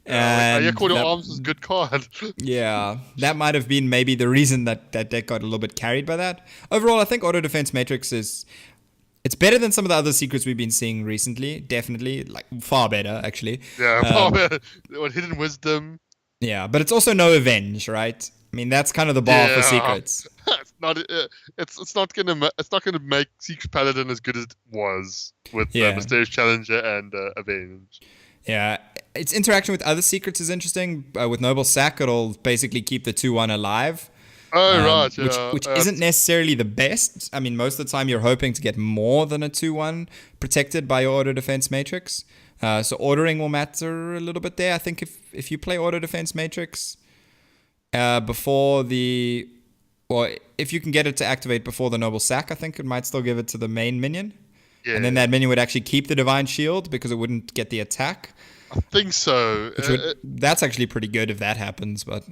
A: Yeah, Call to Arms was a good card.
B: Yeah, that might have been maybe the reason that deck got a little bit carried by that. Overall, I think Auto Defense Matrix it's better than some of the other secrets we've been seeing recently. Definitely, like far better actually.
A: Yeah, far better. Hidden Wisdom.
B: Yeah, but it's also no Avenge, right? I mean, that's kind of the bar for secrets.
A: It's not. It's not gonna make Secret Paladin as good as it was with Mysterious Challenger and Avenge.
B: Yeah, its interaction with other secrets is interesting. With Noble Sack, it'll basically keep the 2/1 alive.
A: Oh, right, yeah.
B: Which isn't necessarily the best. I mean, most of the time you're hoping to get more than a 2/1 protected by your Auto Defense Matrix. So ordering will matter a little bit there. I think if you play Auto Defense Matrix before if you can get it to activate before the Noble Sack, I think it might still give it to the main minion. Yeah. And then that minion would actually keep the Divine Shield because it wouldn't get the attack.
A: I think so.
B: That's actually pretty good if that happens, but...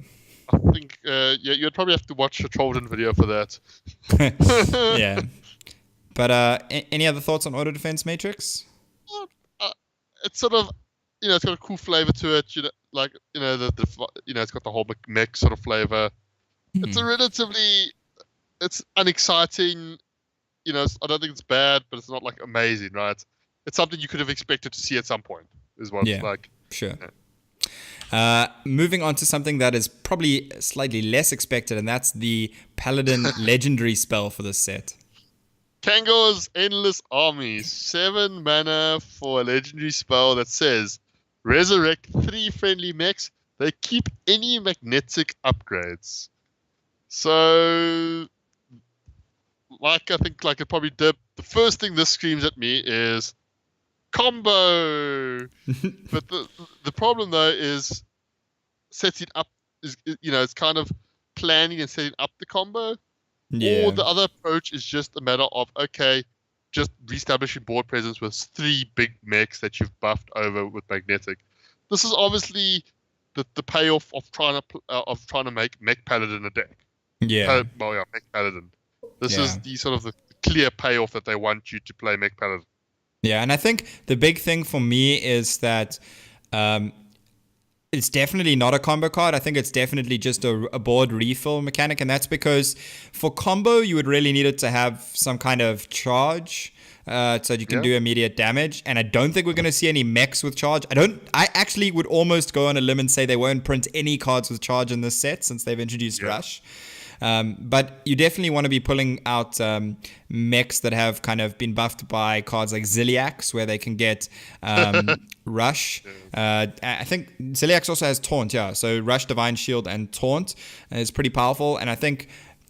A: I think, you'd probably have to watch a Trollden video for that.
B: Yeah. But any other thoughts on Auto Defense Matrix?
A: It's sort of, it's got a cool flavor to it. It's got the whole mech sort of flavor. Mm-hmm. It's unexciting. I don't think it's bad, but it's not like amazing, right? It's something you could have expected to see at some point. is what
B: Yeah,
A: like.
B: sure.
A: Yeah.
B: Moving on to something that is probably slightly less expected, and that's the Paladin legendary spell for this set.
A: Kangor's Endless Army, 7 mana for a legendary spell that says resurrect 3 friendly mechs. They keep any magnetic upgrades. So, like I think, like it probably did. The first thing this screams at me is combo. But the problem though is setting up is it's kind of planning and setting up the combo. Or
B: Yeah.
A: the other approach is just a matter of, okay, just reestablishing board presence with 3 big mechs that you've buffed over with magnetic. This is obviously the payoff of trying to make Mech Paladin a deck.
B: Yeah.
A: Mech Paladin. This
B: Yeah.
A: is the sort of the clear payoff that they want you to play Mech Paladin.
B: Yeah, and I think the big thing for me is that it's definitely not a combo card. I think it's definitely just a board refill mechanic, and that's because for combo, you would really need it to have some kind of charge so you can do immediate damage. And I don't think we're going to see any mechs with charge. I actually would almost go on a limb and say they won't print any cards with charge in this set since they've introduced Rush. But you definitely want to be pulling out mechs that have kind of been buffed by cards like Ziliax, where they can get Rush. I think Ziliax also has Taunt, yeah. So Rush, Divine Shield, and Taunt is pretty powerful. And I think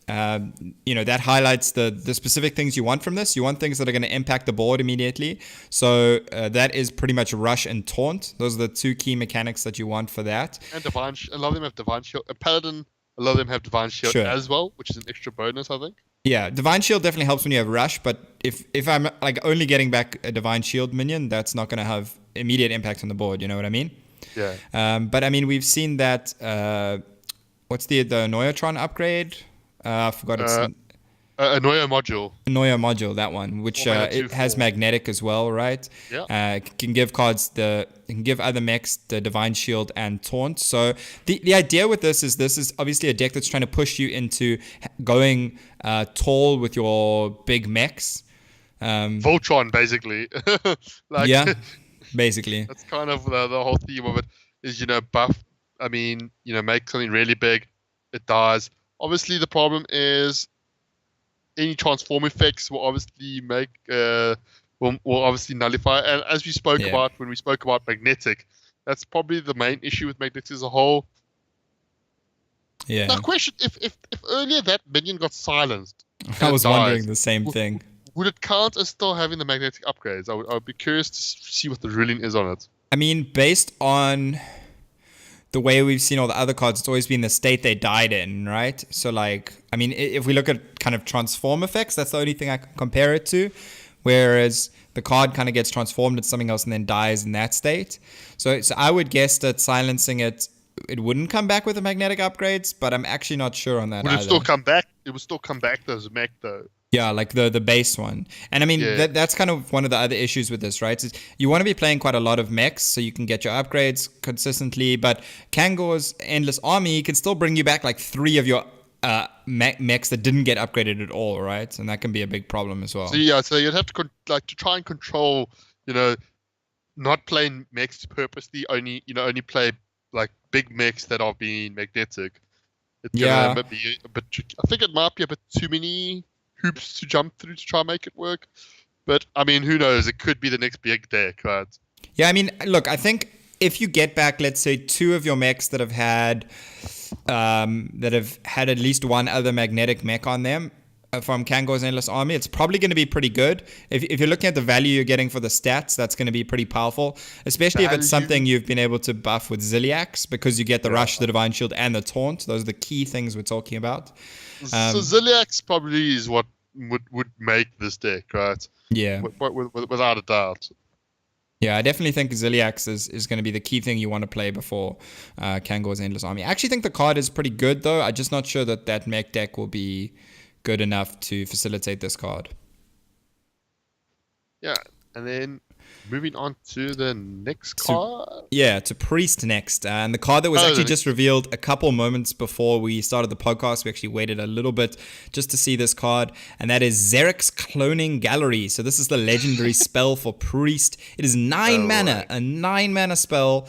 B: that highlights the specific things you want from this. You want things that are going to impact the board immediately. So that is pretty much Rush and Taunt. Those are the 2 key mechanics that you want for that.
A: And Divine, a lot of them have Divine Shield. A Paladin, a lot of them have Divine Shield as well, which is an extra bonus, I think.
B: Yeah, Divine Shield definitely helps when you have Rush, but if I'm like only getting back a Divine Shield minion, that's not going to have immediate impact on the board. You know what I mean?
A: Yeah.
B: But I mean, we've seen that. What's the Noyotron upgrade? I forgot its
A: a Noya
B: module, that one, which it has magnetic as well, right?
A: Yeah.
B: It can give other mechs the Divine Shield and Taunt. So the idea with this is obviously a deck that's trying to push you into going tall with your big mechs.
A: Voltron, basically.
B: Yeah, basically.
A: That's kind of the whole theme of it is, buff. I mean, make something really big, it dies. Obviously, the problem is any transform effects will obviously will obviously nullify. And as we spoke about when we spoke about magnetic, that's probably the main issue with magnetic as a whole.
B: Yeah.
A: Now, question: If earlier that minion got silenced,
B: I was wondering the same thing.
A: Would it count as still having the magnetic upgrades? I would be curious to see what the ruling is on it.
B: I mean, based on the way we've seen all the other cards, it's always been the state they died in, right? So, like, I mean, if we look at kind of transform effects, that's the only thing I can compare it to. Whereas the card kind of gets transformed into something else and then dies in that state. So I would guess that silencing it wouldn't come back with the magnetic upgrades, but I'm actually not sure on that either.
A: Would it still come back? It would still come back as a mech, though.
B: Yeah, like the base one. And I mean, that's kind of one of the other issues with this, right? Is you want to be playing quite a lot of mechs so you can get your upgrades consistently, but Kangor's Endless Army can still bring you back like 3 of your mechs that didn't get upgraded at all, right? And that can be a big problem as well.
A: So you'd have to to try and control, not playing mechs purposely, only play like big mechs that are being magnetic. It's gonna be a bit tricky. I think it might be a bit too many hoops to jump through to try and make it work. But, I mean, who knows? It could be the next big deck, right?
B: Yeah, I mean, look, I think if you get back, let's say, 2 of your mechs that have had at least one other magnetic mech on them from Kangor's Endless Army, it's probably going to be pretty good. If you're looking at the value you're getting for the stats, that's going to be pretty powerful, especially if it's something you've been able to buff with Ziliax, because you get the Rush, the Divine Shield, and the Taunt. Those are the key things we're talking about.
A: So Ziliax probably is what would make this deck, right?
B: Yeah.
A: Without a doubt.
B: Yeah, I definitely think Ziliax is going to be the key thing you want to play before Kangor's Endless Army. I actually think the card is pretty good, though. I'm just not sure that mech deck will be good enough to facilitate this card.
A: Yeah, and then Moving on to the next card.
B: To Priest next. And the card that was actually just revealed a couple moments before we started the podcast. We actually waited a little bit just to see this card. And that is Zerek's Cloning Gallery. So this is the legendary spell for Priest. It is 9 mana, a 9 mana spell.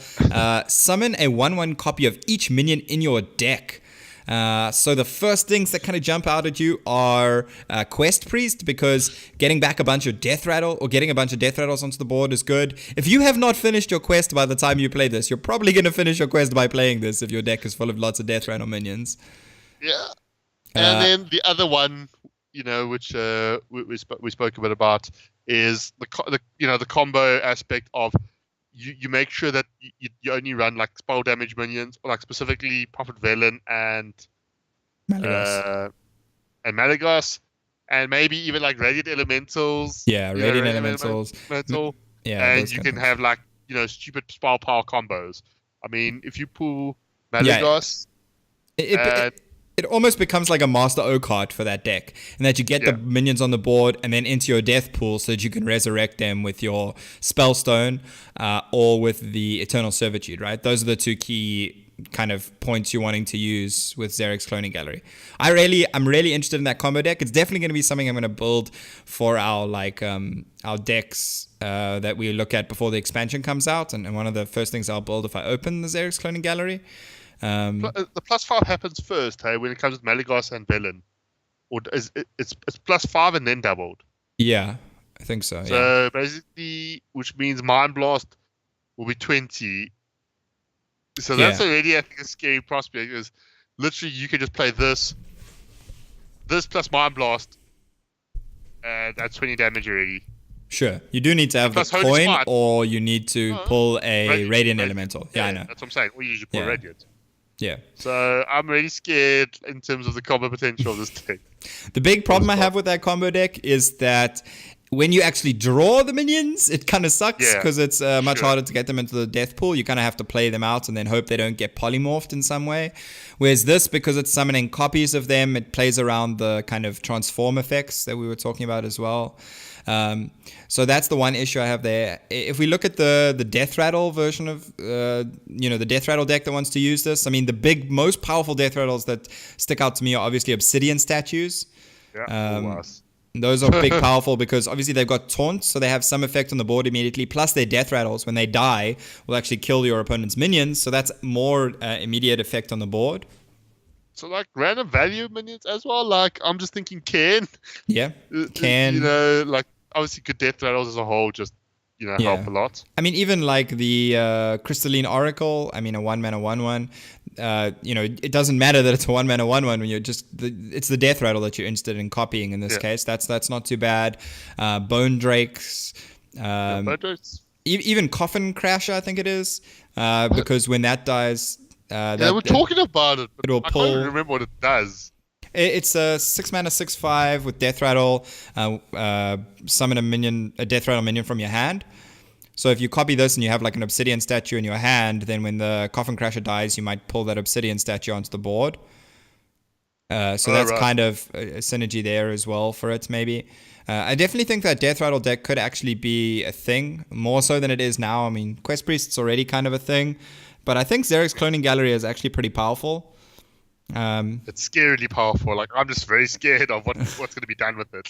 B: Summon a 1/1 copy of each minion in your deck. So the first things that kind of jump out at you are Quest Priest, because getting back a bunch of Death Rattle or getting a bunch of Death Rattles onto the board is good. If you have not finished your quest by the time you play this, you're probably going to finish your quest by playing this if your deck is full of lots of Death Rattle minions.
A: Yeah. And then the other one, which we spoke a bit about, is the combo aspect of you make sure that you only run like spell damage minions, or like specifically Prophet Velen and Malagos, and maybe even like Radiant Elementals.
B: Yeah, Radiant Elementals.
A: Yeah, and you can have like stupid spell power combos. I mean, if you pull Malagos,
B: it almost becomes like a Master O card for that deck, and that you get the minions on the board and then into your death pool so that you can resurrect them with your Spellstone or with the Eternal Servitude, right? Those are the two key kind of points you're wanting to use with Zerek's Cloning Gallery. I'm really interested in that combo deck. It's definitely going to be something I'm going to build for our decks that we look at before the expansion comes out, and one of the first things I'll build if I open the Zerek's Cloning Gallery.
A: The +5 happens first, hey, when it comes with Malagos and Velen, or it's +5 and then doubled.
B: Yeah, I think so.
A: So basically, which means Mind Blast will be 20. So that's already, I think, a scary prospect. Because literally, you can just play this plus Mind Blast, and that's 20 damage already.
B: Sure, you do need to have the coin, or you need to pull a Radiant Elemental. Yeah, I know.
A: That's what I'm saying. Or you usually pull Radiant.
B: Yeah.
A: So I'm really scared in terms of the combo potential of this deck.
B: The big problem I have with that combo deck is that when you actually draw the minions, it kind of sucks because it's much harder to get them into the death pool. You kind of have to play them out and then hope they don't get polymorphed in some way. Whereas this, because it's summoning copies of them, it plays around the kind of transform effects that we were talking about as well. So that's the one issue I have there. If we look at the Death Rattle version of, the Death Rattle deck that wants to use this, I mean, the most powerful Death Rattles that stick out to me are obviously Obsidian statues.
A: Yeah,
B: those are big powerful because obviously they've got taunt, so they have some effect on the board immediately. Plus their Death Rattles, when they die, will actually kill your opponent's minions. So that's more immediate effect on the board.
A: So like random value minions as well. Like I'm just thinking Cairn.
B: Yeah, Cairn.
A: Like obviously good Death Rattles as a whole just help a lot.
B: I mean, even like the Crystalline Oracle. I mean, a 1-mana 1/1. It doesn't matter that it's a 1-mana 1/1 when you're it's the Death Rattle that you're interested in copying in this case. That's not too bad. Bone Drakes.
A: Bone Drakes.
B: Even Coffin Crasher, I think it is, because when that dies.
A: We're talking about it, but
B: it'll pull.
A: I can't remember what it does.
B: It's a 6-mana 6/5 with Death Rattle. Summon a Death Rattle minion from your hand. So if you copy this and you have like an Obsidian statue in your hand, then when the Coffin Crasher dies, you might pull that Obsidian statue onto the board. That's kind of a synergy there as well for it, maybe. I definitely think that Death Rattle deck could actually be a thing, more so than it is now. I mean, Quest Priest's already kind of a thing. But I think Zerek's Cloning Gallery is actually pretty powerful.
A: It's scarily powerful. Like I'm just very scared of what's going to be done with it.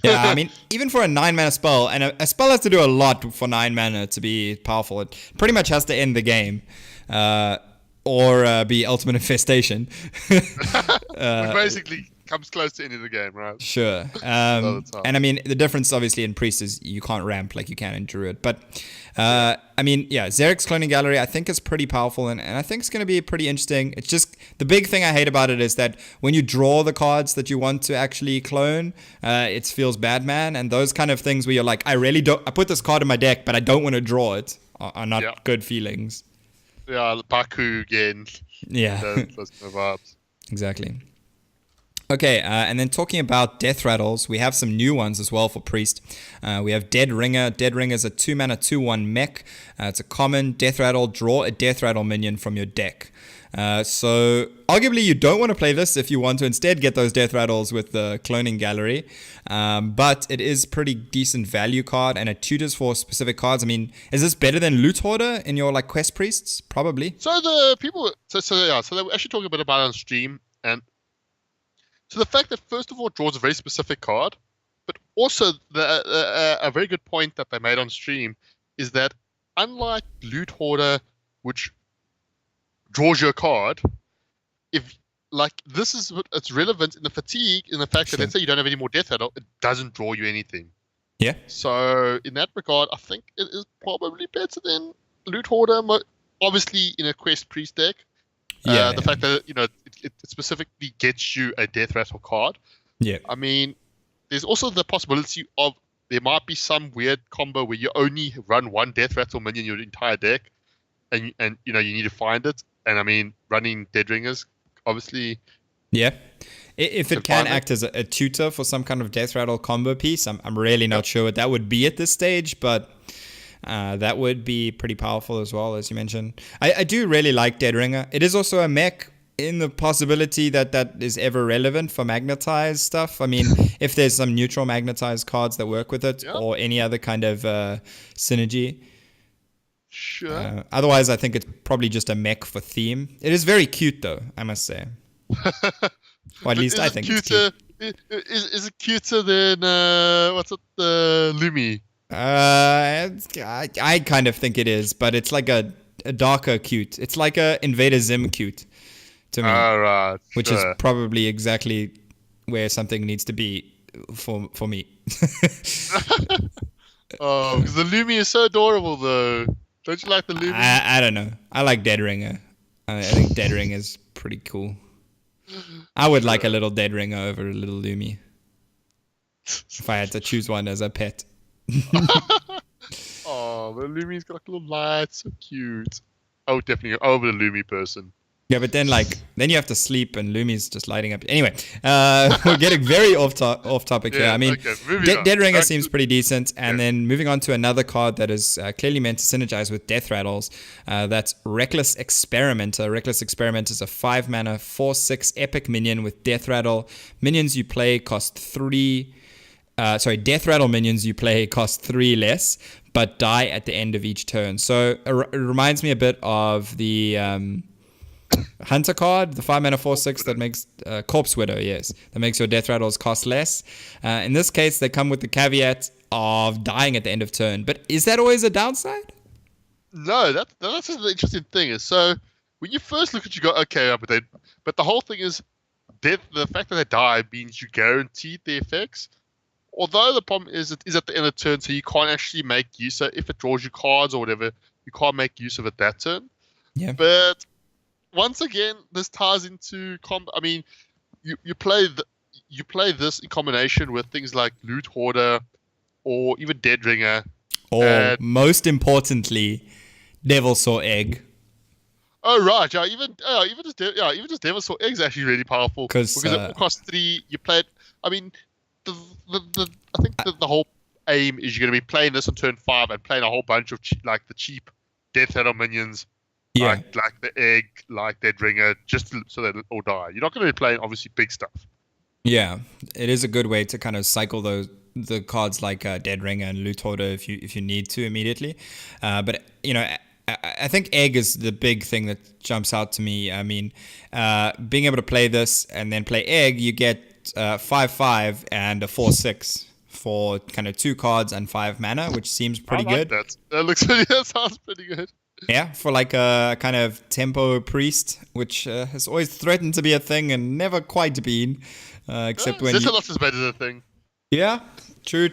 B: Yeah, I mean, even for a 9-mana spell, and a spell has to do a lot for 9 mana to be powerful. It pretty much has to end the game, or be Ultimate Infestation.
A: Which basically comes close to ending the game, right?
B: Sure. And I mean, the difference obviously in Priest is you can't ramp like you can in Druid. But I mean, Zerek's Cloning Gallery I think is pretty powerful, and I think it's going to be pretty interesting. It's just the big thing I hate about it is that when you draw the cards that you want to actually clone, it feels bad, man. And those kind of things where you're like, I put this card in my deck, but I don't want to draw it, are not good feelings.
A: Yeah, Baku again.
B: Yeah.
A: Those kind of vibes.
B: Exactly. Okay, and then talking about death rattles, we have some new ones as well for Priest. We have Dead Ringer. Dead Ringer is a 2-mana 2/1 mech. It's a common death rattle. Draw a death rattle minion from your deck. So arguably you don't want to play this if you want to instead get those death rattles with the cloning gallery. But it is pretty decent value card, and it tutors for specific cards. I mean, is this better than Loot Hoarder in your like quest priests? Probably.
A: So the people, so they were actually talking a bit about it on stream, and so the fact that first of all draws a very specific card, but also a very good point that they made on stream is that unlike Loot Hoarder, which draws your card, if like this is what it's relevant in the fatigue in the fact that let's say you don't have any more death rattle, it doesn't draw you anything.
B: Yeah.
A: So in that regard, I think it is probably better than Loot Hoarder. Obviously, in a quest priest deck, the fact that it specifically gets you a death rattle card.
B: Yeah.
A: I mean, there's also the possibility of there might be some weird combo where you only run one death rattle minion in your entire deck, and you need to find it. And I mean, running Dead Ringers, obviously.
B: Yeah. If it can act as a tutor for some kind of death rattle combo piece, I'm really not sure what that would be at this stage, but that would be pretty powerful as well, as you mentioned. I do really like Dead Ringer. It is also a mech in the possibility that is ever relevant for magnetized stuff. I mean, if there's some neutral magnetized cards that work with it or any other kind of synergy.
A: Sure.
B: Otherwise, I think it's probably just a mech for theme. It is very cute, though, I must say. Or at least I think it's cute.
A: Is it cuter than the Lumi?
B: I kind of think it is, but it's like a darker cute. It's like a Invader Zim cute to me,
A: right,
B: which is probably exactly where something needs to be for me.
A: Oh, because the Lumi is so adorable, though. Don't you like the Lumi?
B: I don't know. I like Dead Ringer. I think Dead Ringer is pretty cool. I would like a little Dead Ringer over a little Lumi if I had to choose one as a pet.
A: Oh, the Lumi's got like little lights, so cute. I would definitely go over the Lumi person.
B: Yeah, but then you have to sleep and Lumi's just lighting up. Anyway, we're getting very off topic here. I mean, Dead Ringer seems pretty decent. And then moving on to another card that is clearly meant to synergize with death rattles. That's Reckless Experimenter. Reckless Experimenter is a 5-mana 4/6 epic minion with death rattle. Minions you play cost 3. Death rattle minions you play cost 3 less, but die at the end of each turn. So it reminds me a bit of the Hunter card, the 5-mana 4/6 that makes Corpse Widow, yes, that makes your death rattles cost less. In this case, they come with the caveat of dying at the end of turn. But is that always a downside?
A: No, that's the interesting thing. Is so when you first look at it, you go, okay, but the whole thing is death. The fact that they die means you guaranteed the effects. Although the problem is it is at the end of the turn, so you can't actually make use. So if it draws you cards or whatever, you can't make use of it that turn.
B: Yeah.
A: But once again, this ties into I mean, you play this in combination with things like Loot Hoarder or even Dead Ringer,
B: or most importantly, Devilsaur Egg.
A: Oh right, even just Devilsaur Egg is actually really powerful because it will cost 3. You play it. I mean, I think the whole aim is you're going to be playing this on turn 5 and playing a whole bunch of the cheap death rattle minions.
B: Yeah.
A: Like the egg, like Dead Ringer, just so that it all die. You're not going to be playing obviously big stuff.
B: Yeah, it is a good way to kind of cycle the cards like Dead Ringer and Loot Hoarder if you need to immediately. But I think Egg is the big thing that jumps out to me. I mean, being able to play this and then play Egg, you get 5/5 and a 4/6 for kind of 2 cards and 5 mana, which seems pretty good.
A: That sounds pretty good.
B: Yeah, for like a kind of tempo priest, which has always threatened to be a thing and never quite been, except when
A: Zealot is better than a thing.
B: Yeah, true.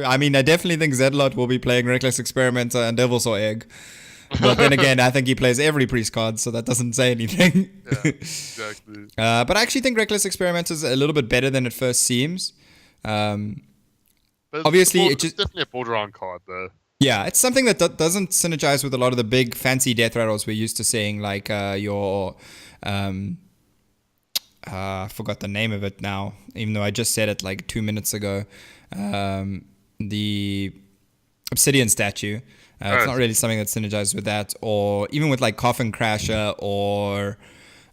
B: I mean, I definitely think Zedlot will be playing Reckless Experimenter and Devilsaur Egg. But then again, I think he plays every priest card, so that doesn't say anything.
A: Yeah, exactly.
B: But I actually think Reckless Experimenter is a little bit better than it first seems.
A: But
B: obviously,
A: it's definitely a borderline card, though.
B: Yeah, it's something that doesn't synergize with a lot of the big fancy death rattles we're used to seeing, like your I forgot the name of it now, even though I just said it like 2 minutes ago. The Obsidian statue. It's not really something that synergizes with that, or even with like Coffin Crasher or.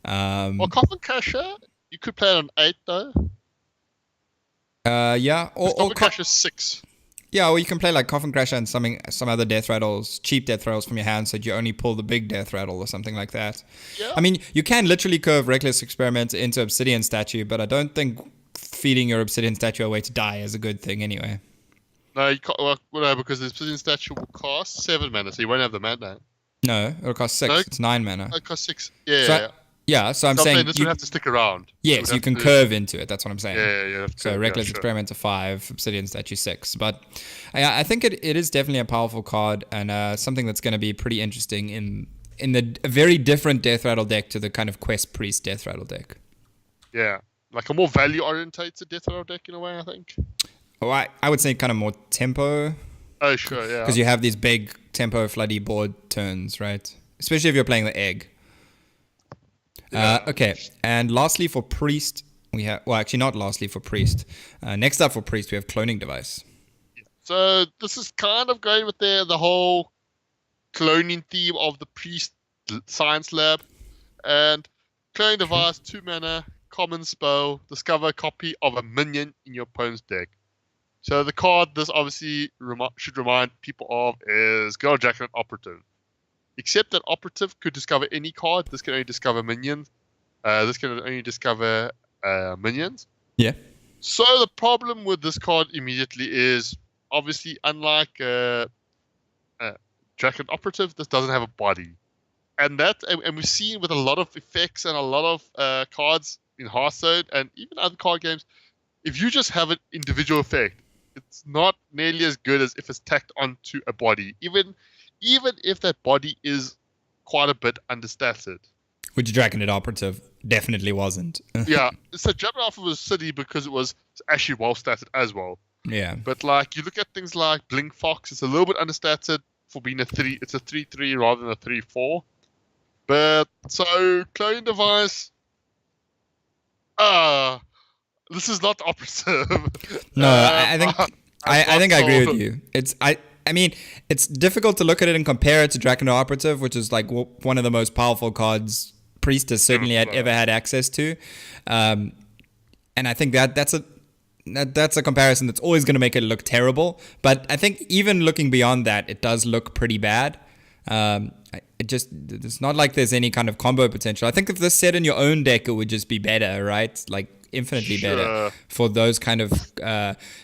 A: Well, Coffin Crasher, you could play it on 8 though.
B: Yeah, or
A: Coffin Crasher 6.
B: Yeah, or you can play like Coffin Crasher and some other death rattles, cheap death rattles from your hand, so that you only pull the big death rattle or something like that.
A: Yeah.
B: I mean, you can literally curve Reckless Experiment into Obsidian Statue, but I don't think feeding your Obsidian Statue away to die is a good thing anyway.
A: No, you can't. Well, no, because the Obsidian Statue will cost 7 mana, so you won't have the mana.
B: No, it'll cost 6.
A: No?
B: It's 9 mana.
A: It costs 6. Yeah.
B: So, yeah, so I'm
A: So
B: saying
A: this would have to stick around.
B: yes, you can curve into it. That's what I'm saying.
A: Yeah.
B: So Reckless Experiment to 5, Obsidian Statue 6. But I think it is definitely a powerful card and something that's going to be pretty interesting in a very different Death Rattle deck to the kind of Quest Priest Death Rattle deck.
A: Yeah, like a more value-orientated Death Rattle deck in a way, I think.
B: Oh, I would say kind of more tempo.
A: Oh, sure, yeah.
B: Because you have these big tempo floody board turns, right? Especially if you're playing the egg. Okay, and lastly for Priest, we have... Well, actually not lastly for Priest. Next up for Priest, we have Cloning Device.
A: So this is kind of going with the whole cloning theme of the Priest Science Lab. And Cloning Device, 2 mana, common spell, discover a copy of a minion in your opponent's deck. So the card this obviously should remind people of is Girl Jacket Operative. Except that Operative could discover any card. This can only discover minions. This can only discover minions.
B: Yeah.
A: So the problem with this card immediately is, obviously, unlike Jacket Operative, this doesn't have a body. And we've seen with a lot of effects and a lot of cards in Hearthstone and even other card games, if you just have an individual effect, it's not nearly as good as if it's tacked onto a body. Even if that body is quite a bit understated.
B: Which Draconid Operative definitely wasn't.
A: Yeah, so Jacket Operative was silly because it was actually well stated as well.
B: Yeah.
A: But like you look at things like Blink Fox, it's a little bit understated for being a 3. It's a 3/3 rather than a 3/4. But so Cloning Device, this is not Operative.
B: No, I think I think I agree with you. I mean, it's difficult to look at it and compare it to Draconid Operative, which is like one of the most powerful cards Priest has certainly ever had access to. And I think that's a comparison that's always going to make it look terrible. But I think even looking beyond that, it does look pretty bad. It's not like there's any kind of combo potential. I think if this set in your own deck, it would just be better, right? Like infinitely better for those kind of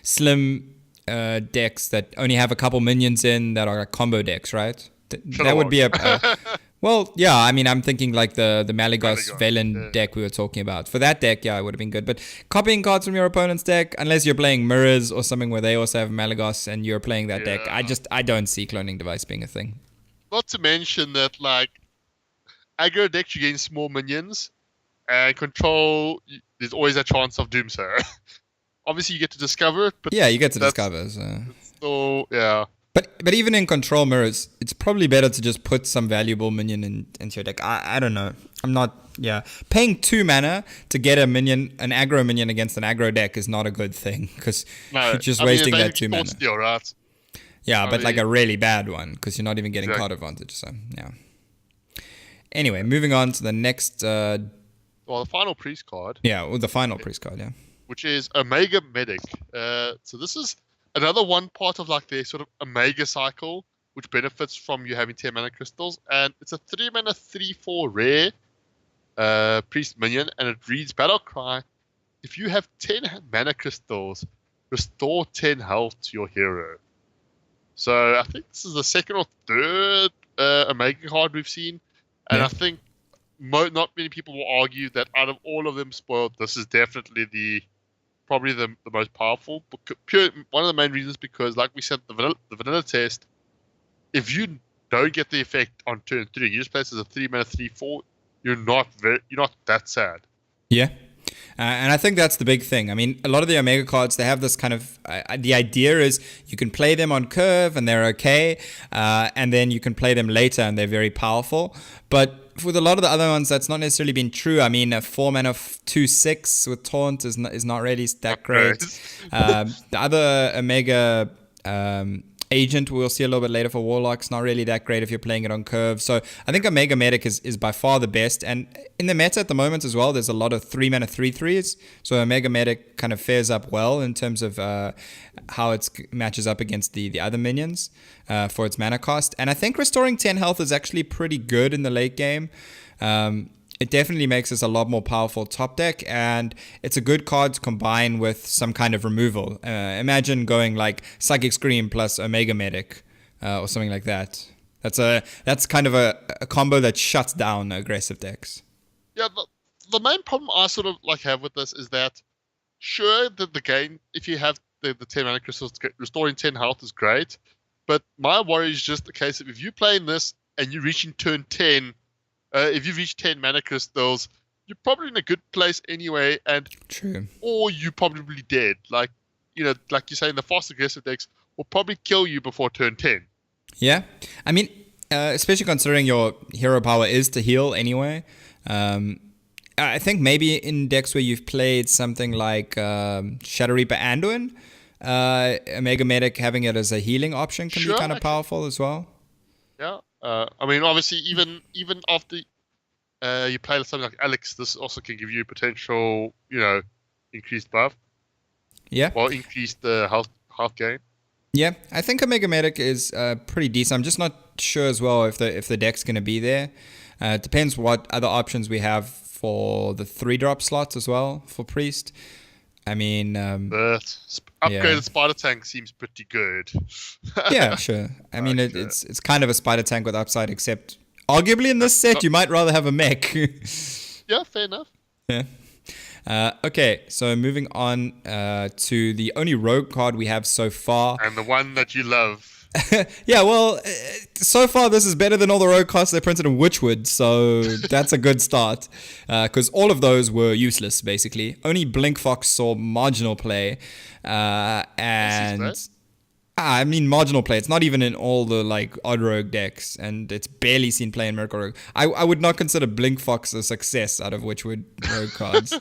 B: slim decks that only have a couple minions in that are combo decks, right? That would be a well, yeah. I mean, I'm thinking like the Malygos Velen deck we were talking about. For that deck, yeah, it would have been good. But copying cards from your opponent's deck, unless you're playing Mirrors or something where they also have Malygos and you're playing that deck, I don't see Cloning Device being a thing.
A: Not to mention that like aggro decks you gain small minions, and control there's always a chance of doom so. Obviously, you get to discover it, but
B: yeah, you get to discover.
A: So yeah.
B: But even in control mirrors, it's probably better to just put some valuable minion into your deck. I don't know. I'm not. Yeah, paying 2 mana to get an aggro minion against an aggro deck is not a good thing because you're just wasting that 2 mana.
A: Steal, right?
B: Yeah, but like a really bad one because you're not even getting card advantage. So yeah. Anyway, moving on to the next.
A: The final priest card.
B: Yeah, well, the final priest card. Yeah.
A: Which is Omega Medic. So this is another one part of like their sort of Omega cycle, which benefits from you having 10 mana crystals, and it's a 3 mana 3/4 rare priest minion, and it reads Battle Cry. If you have 10 mana crystals, restore 10 health to your hero. So I think this is the second or third Omega card we've sone, and I think not many people will argue that out of all of them spoiled, this is definitely probably the most powerful. One of the main reasons because, like we said, the vanilla test, if you don't get the effect on turn 3, you just play this as a 3 mana 3/4, you're not that sad.
B: Yeah. And I think that's the big thing. I mean, a lot of the Omega cards, they have this kind of... the idea is you can play them on curve and they're okay. And then you can play them later and they're very powerful. But with a lot of the other ones, that's not necessarily been true. I mean, a 4-mana 2/6 with Taunt is not really that great. The other Omega Agent we'll see a little bit later for Warlock's not really that great if you're playing it on curve. So I think Omega Medic is by far the best. And in the meta at the moment as well, there's a lot of 3-mana 3/3s. So Omega Medic kind of fares up well in terms of how it matches up against the other minions for its mana cost. And I think restoring 10 health is actually pretty good in the late game. It definitely makes us a lot more powerful top deck, and it's a good card to combine with some kind of removal. Imagine going like Psychic Scream plus Omega Medic or something like that. That's kind of a combo that shuts down aggressive decks.
A: Yeah, the main problem I sort of like have with this is that, sure, the game, if you have the 10 mana crystals, restoring 10 health is great, but my worry is just the case of if you're playing this and you're reaching turn 10, if you reach 10 mana crystals, you're probably in a good place anyway, or you're probably dead. Like you say, in the fast aggressive decks will probably kill you before turn 10.
B: Yeah, I mean, especially considering your hero power is to heal anyway. I think maybe in decks where you've played something like Shadow Reaper Anduin, Omega Medic having it as a healing option can be kind of powerful as well.
A: Yeah. I mean, obviously, even after you play something like Alex, this also can give you potential, increased buff.
B: Yeah.
A: Or increased health gain.
B: Yeah, I think Omega Medic is pretty decent. I'm just not sure as well if the deck's going to be there. It depends what other options we have for the 3-drop slots as well for Priest. I mean,
A: upgraded Spider Tank seems pretty good.
B: Yeah, sure. I mean, it's kind of a Spider Tank with upside, except arguably in this set you might rather have a mech.
A: Yeah, fair enough.
B: Yeah. Okay, so moving on to the only rogue card we have so far,
A: and the one that you love.
B: Yeah, well, so far this is better than all the rogue cards they printed in Witchwood, so that's a good start. Because all of those were useless, basically. Only Blink Fox saw marginal play, and I mean marginal play. It's not even in all the odd rogue decks, and it's barely seen play in Miracle Rogue. I would not consider Blink Fox a success out of Witchwood rogue cards.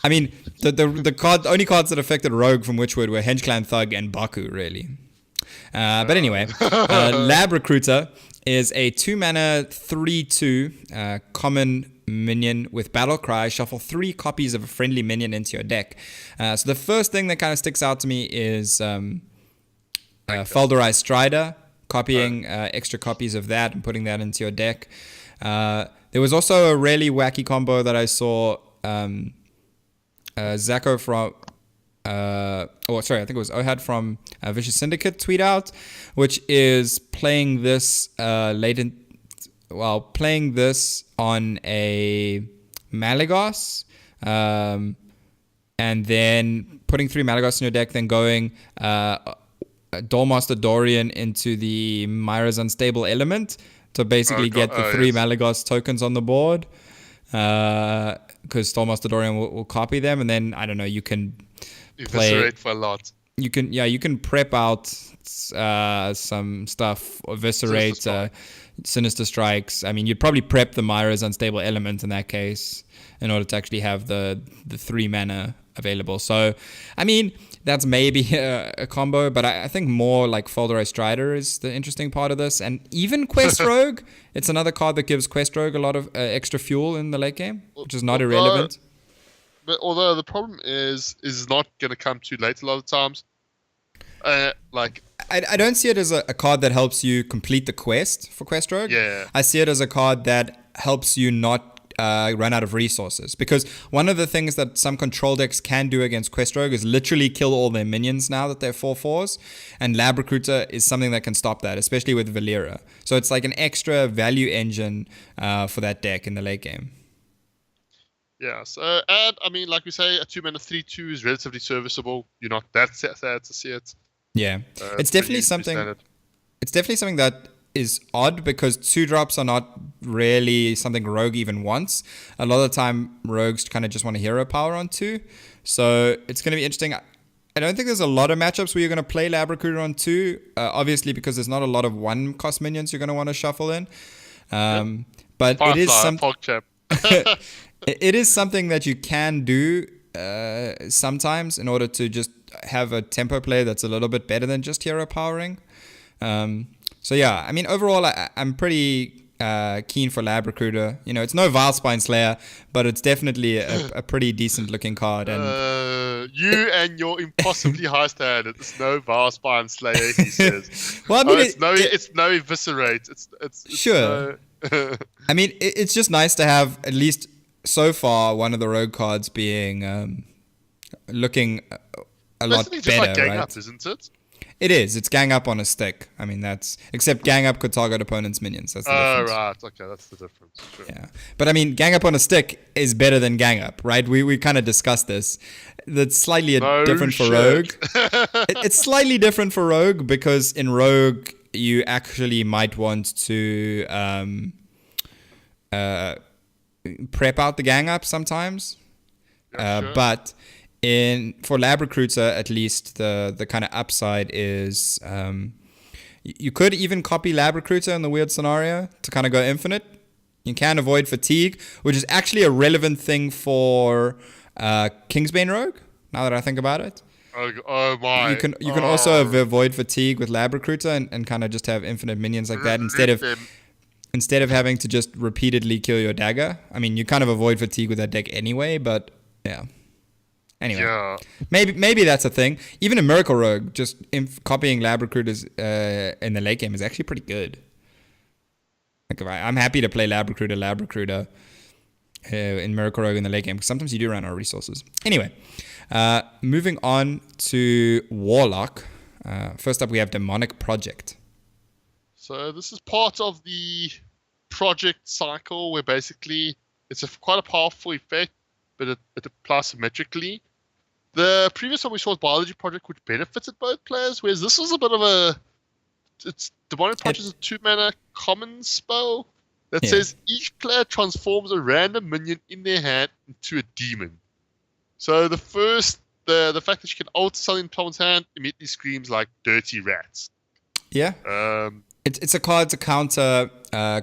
B: I mean, the only cards that affected rogue from Witchwood were Henge-Clan Thug and Baku, really. But anyway, Lab Recruiter is a 2-mana 3/2 common minion with Battle Cry. Shuffle 3 copies of a friendly minion into your deck. So the first thing that kind of sticks out to me is Felderized Strider, copying extra copies of that and putting that into your deck. There was also a really wacky combo that I saw Zako from... I think it was Ohad from Vicious Syndicate tweet out, which is playing this playing this on a Malagos, and then putting 3 Malagos in your deck, then going Dollmaster Dorian into the Myra's Unstable Element to basically get the 3 Malagos tokens on the board, because Dollmaster Dorian will copy them, and then, I don't know, you can
A: eviscerate for a lot.
B: You can prep out some stuff, eviscerate, Sinister Strikes. I mean, you'd probably prep the Myra's Unstable Element in that case in order to actually have the 3 mana available. So, I mean, that's maybe a combo, but I think more like Folderized Strider is the interesting part of this. And even Quest Rogue, it's another card that gives Quest Rogue a lot of extra fuel in the late game, which is not irrelevant.
A: But although the problem is not going to come too late a lot of times. I
B: don't see it as a card that helps you complete the quest for Quest Rogue.
A: Yeah.
B: I see it as a card that helps you not run out of resources. Because one of the things that some control decks can do against Quest Rogue is literally kill all their minions now that they're 4/4s. And Lab Recruiter is something that can stop that, especially with Valera. So it's like an extra value engine for that deck in the late game.
A: Yeah, so, and I mean, like we say, a 2-mana 3/2 is relatively serviceable. You're not that sad to see it.
B: Yeah, it's definitely something. It's definitely something that is odd because 2-drops are not really something Rogue even wants. A lot of the time, Rogues kind of just want a hero power on 2. So it's going to be interesting. I don't think there's a lot of matchups where you're going to play Lab Recruiter on 2. Obviously, because there's not a lot of 1-cost minions you're going to want to shuffle in. But it is
A: Firefly,
B: some
A: PogChamp.
B: it is something that you can do sometimes in order to just have a tempo play that's a little bit better than just hero powering. So yeah, I mean, overall, I'm pretty keen for Lab Recruiter. You know, it's no Vilespine Slayer, but it's definitely a pretty decent looking card. And
A: you and your impossibly high standard. It's no Vilespine Slayer, he says.
B: well, I mean,
A: it's no Eviscerate. It's
B: sure.
A: No...
B: I mean, it's just nice to have at least so far one of the rogue cards being looking a lot better,
A: just like gang
B: right?
A: up, isn't it?
B: It is. It's gang up on a stick. I mean, except gang up could target opponent's minions. That's the difference.
A: Oh, right. Okay, that's the difference. Sure.
B: Yeah. But I mean, gang up on a stick is better than gang up, right? We kind of discussed this. That's slightly different for Rogue. It's slightly different for Rogue because in Rogue, you actually might want to prep out the gang up sometimes.
A: Yeah, sure.
B: But for Lab Recruiter, at least the kind of upside is you could even copy Lab Recruiter in the weird scenario to kind of go infinite. You can avoid fatigue, which is actually a relevant thing for Kingsbane Rogue. Now that I think about it.
A: Oh my!
B: You can also avoid fatigue with Lab Recruiter and kind of just have infinite minions like that instead of having to just repeatedly kill your dagger. I mean, you kind of avoid fatigue with that deck anyway, but yeah. Anyway,
A: yeah.
B: maybe that's a thing. Even in Miracle Rogue, just copying Lab Recruiters in the late game is actually pretty good. Like I'm happy to play Lab Recruiter in Miracle Rogue in the late game because sometimes you do run out of resources. Anyway, moving on to Warlock. First up, we have Demonic Project.
A: So this is part of the project cycle where basically it's quite a powerful effect, but it applies symmetrically. The previous one we saw was Biology Project, which benefited both players, whereas this was a bit of it's Demonic Project is a 2-mana common spell that says each player transforms a random minion in their hand into a demon. So the fact that you can alter something in someone's hand immediately screams like dirty rats.
B: Yeah. It's a card to counter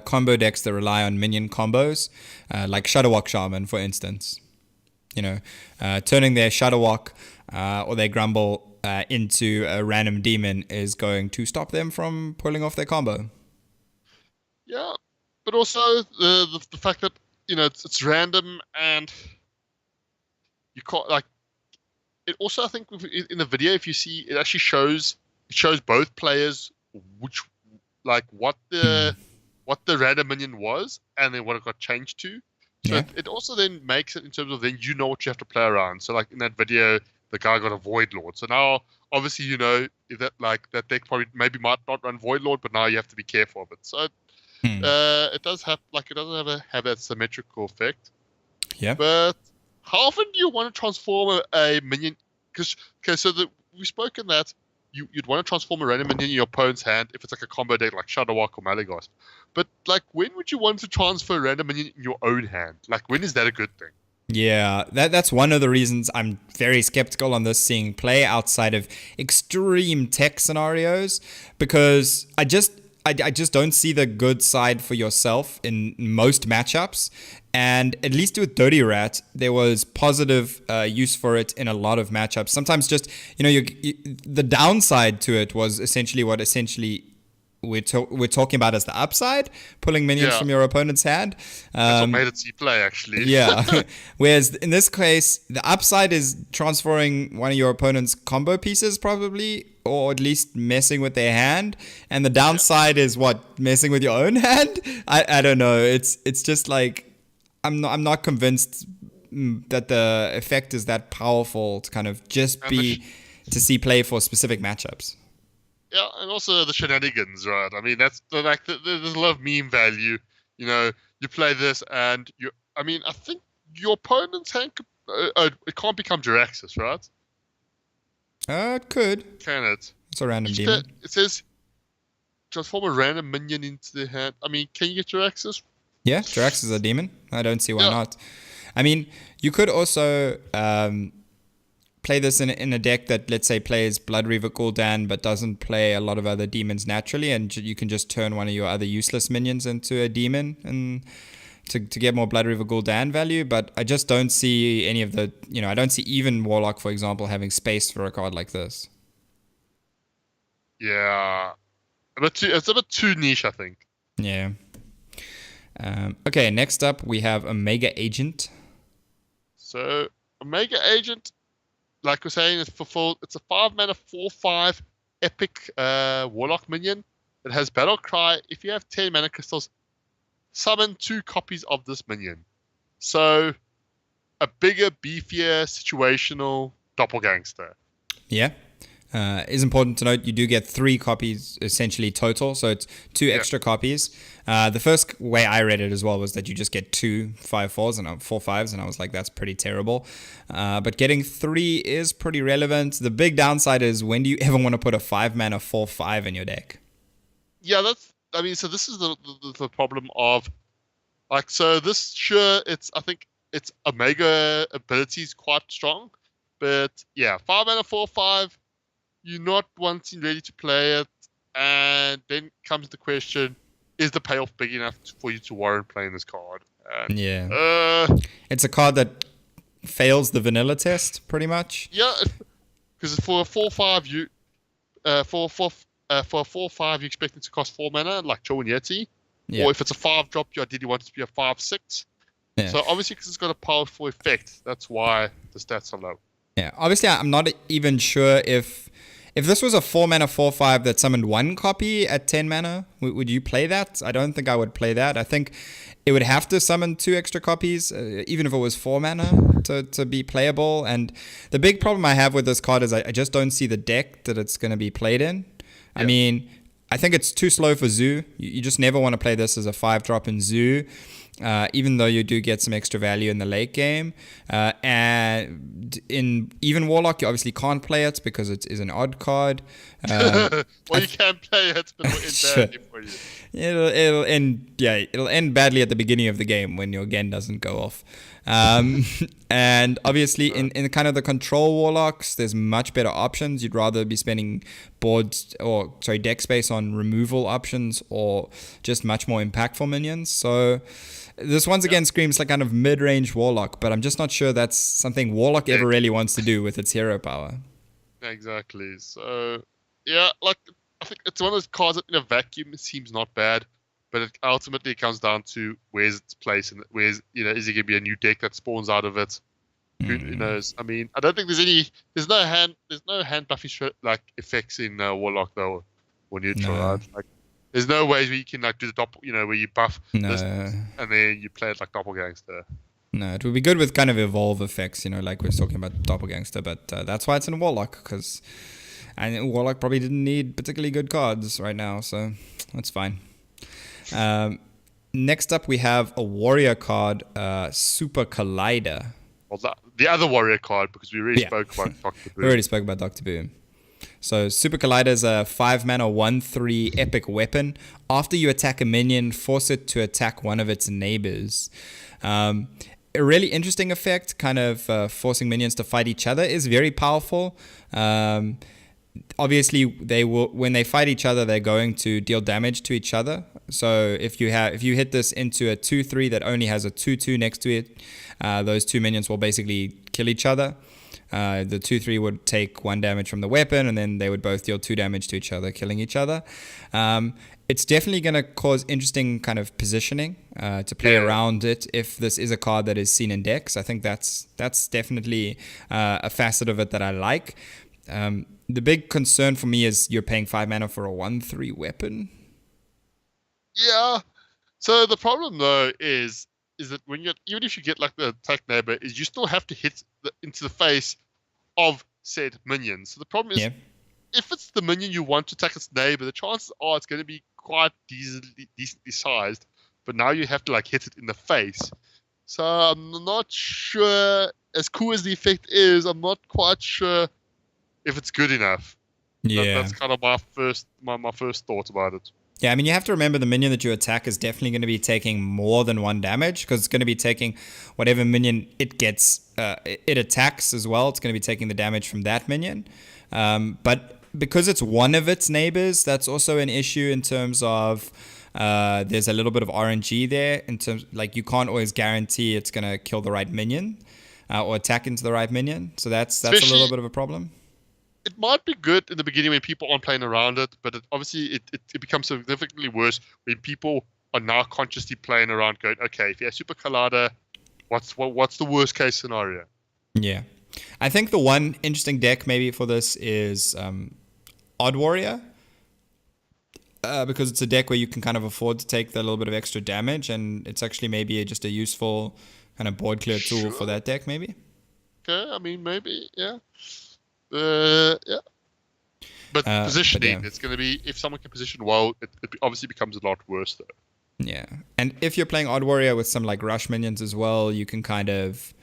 B: combo decks that rely on minion combos, like Shadowwalk Shaman, for instance. You know, turning their Shadowwalk or their Grumble into a random demon is going to stop them from pulling off their combo.
A: Yeah, but also the fact that it's random and you can't it. Also, I think in the video, if you see, it actually shows both players what the random minion was and then what it got changed to. So it also then makes it in terms of then what you have to play around. So like in that video, the guy got a Void Lord. So now obviously that deck probably maybe might not run Void Lord, but now you have to be careful of it. So it does have have that symmetrical effect.
B: Yeah.
A: But how often do you want to transform a minion? We've spoken that you'd want to transform a random minion in your opponent's hand if it's like a combo deck like Shadowwalk or Malagos. But when would you want to transfer a random minion in your own hand? When is that a good thing?
B: Yeah, that's one of the reasons I'm very skeptical on this seeing play outside of extreme tech scenarios, because I just don't see the good side for yourself in most matchups. And at least with Dirty Rat, there was positive use for it in a lot of matchups. Sometimes just, the downside to it was essentially what we're talking about as the upside, pulling minions from your opponent's hand.
A: That's what made it see play, actually.
B: Yeah. Whereas in this case, the upside is transferring one of your opponent's combo pieces, probably, or at least messing with their hand. And the downside is what? Messing with your own hand? I don't know. It's just like I'm not convinced that the effect is that powerful to kind of just to see play for specific matchups.
A: Yeah, and also the shenanigans, right? I mean, that's there's a lot of meme value. You play this, and I think your opponent's hand it can't become Jiraxis, right?
B: It could.
A: Can it?
B: It's a random demon.
A: It says transform a random minion into the hand. I mean, can you get Jiraxis?
B: Yeah, Jiraxis is a demon. I don't see why not. I mean, you could also play this in a deck that, let's say, plays Blood Reaver Gul'dan but doesn't play a lot of other demons naturally, and you can just turn one of your other useless minions into a demon and to get more Blood Reaver Gul'dan value. But I just don't see any of the, I don't see even Warlock, for example, having space for a card like this.
A: Yeah. It's a bit too niche, I think.
B: Yeah. Okay, next up we have Omega Agent.
A: So Omega Agent, like we're saying, it's it's a 5-mana 4/5 epic Warlock minion. It has Battle Cry. If you have 10 mana crystals, summon 2 copies of this minion. So a bigger, beefier, situational doppelgangster.
B: Yeah. It's important to note you do get 3 copies essentially total, so it's 2 extra copies. The first way I read it as well was that you just get 2 5/4s and 4 5s, and I was like, that's pretty terrible. But getting 3 is pretty relevant. The big downside is, when do you ever want to put a 5-mana 4/5 in your deck?
A: Yeah, so this is the problem of, like, so this, sure, I think its Omega ability is quite strong, but yeah, 5-mana 4/5. You're not wanting ready to play it, and then comes the question: is the payoff big enough for you to warrant playing this card? And,
B: it's a card that fails the vanilla test pretty much.
A: Yeah, because for a 4/5, for a 4/5, you expect it to cost 4 mana, like Cho and Yeti. Yeah. Or if it's a 5-drop, you ideally want it to be a 5/6. Yeah. So obviously, because it's got a powerful effect, that's why the stats are low.
B: Yeah, obviously, I'm not even sure if this was a 4-mana 4/5 that summoned 1 copy at 10 mana, would you play that? I don't think I would play that. I think it would have to summon 2 extra copies, even if it was 4 mana, to be playable. And the big problem I have with this card is I just don't see the deck that it's going to be played in. Yeah. I mean, I think it's too slow for Zoo. You just never want to play this as a 5-drop in Zoo. Even though you do get some extra value in the late game. And in even Warlock, you obviously can't play it because it is an odd card.
A: Well, you can play it, but it'll end badly for you.
B: It'll end badly at the beginning of the game when your Gen doesn't go off. And obviously in kind of the control Warlocks, there's much better options. You'd rather be spending deck space on removal options or just much more impactful minions. So this once again screams like kind of mid-range Warlock, but I'm just not sure that's something Warlock ever really wants to do with its hero power.
A: Exactly. So yeah, like, I think it's one of those cards that in a vacuum seems not bad, but it ultimately comes down to where's its place and is it going to be a new deck that spawns out of it? Who knows? I mean, I don't think there's no hand buffy like effects in Warlock though, or neutral, right? Like, there's no ways where you can like do the where you buff this and then you play it like Doppelgangster.
B: No, it would be good with kind of evolve effects, like we were talking about Doppelgangster, but that's why it's in Warlock, because Warlock probably didn't need particularly good cards right now, so that's fine. Next up, we have a warrior card, Super Collider.
A: Well, the other warrior card, because we already spoke about Dr. Boom.
B: We already spoke about Dr. Boom. So Super Collider is a 5-mana 1/3 epic weapon. After you attack a minion, force it to attack one of its neighbors. A really interesting effect, kind of forcing minions to fight each other, is very powerful. Obviously, when they fight each other, they're going to deal damage to each other. So if you hit this into a 2/3 that only has a 2/2 next to it, those 2 minions will basically kill each other. The 2/3 would take 1 damage from the weapon, and then they would both deal 2 damage to each other, killing each other. It's definitely going to cause interesting kind of positioning to play around it if this is a card that is seen in decks. I think that's definitely a facet of it that I like. The big concern for me is you're paying 5 mana for a 1/3 weapon.
A: Yeah. So the problem though is that when even if you get like the attack neighbor, is you still have to hit into the face of said minion. So the problem is, if it's the minion you want to attack its neighbor, the chances are it's going to be quite decently sized. But now you have to like hit it in the face. So I'm not sure. As cool as the effect is, I'm not quite sure if it's good enough. That's kind of my first thought about it.
B: Yeah, I mean, you have to remember the minion that you attack is definitely going to be taking more than 1 damage, because it's going to be taking whatever minion it gets it attacks as well. It's going to be taking the damage from that minion. But because it's one of its neighbors, that's also an issue in terms of there's a little bit of RNG there. In terms, like, you can't always guarantee it's going to kill the right minion or attack into the right minion. So that's a little bit of a problem.
A: It might be good in the beginning when people aren't playing around it, but it becomes significantly worse when people are now consciously playing around, going, okay, if you have Super Colada, what's the worst case scenario?
B: Yeah. I think the one interesting deck maybe for this is Odd Warrior, because it's a deck where you can kind of afford to take the little bit of extra damage, and it's actually maybe just a useful kind of board clear tool for that deck, maybe.
A: Okay, I mean, maybe, yeah. Yeah. But positioning, it's going to be, if someone can position well, it obviously becomes a lot worse, though.
B: Yeah. And if you're playing Odd Warrior with some like rush minions as well, you can kind of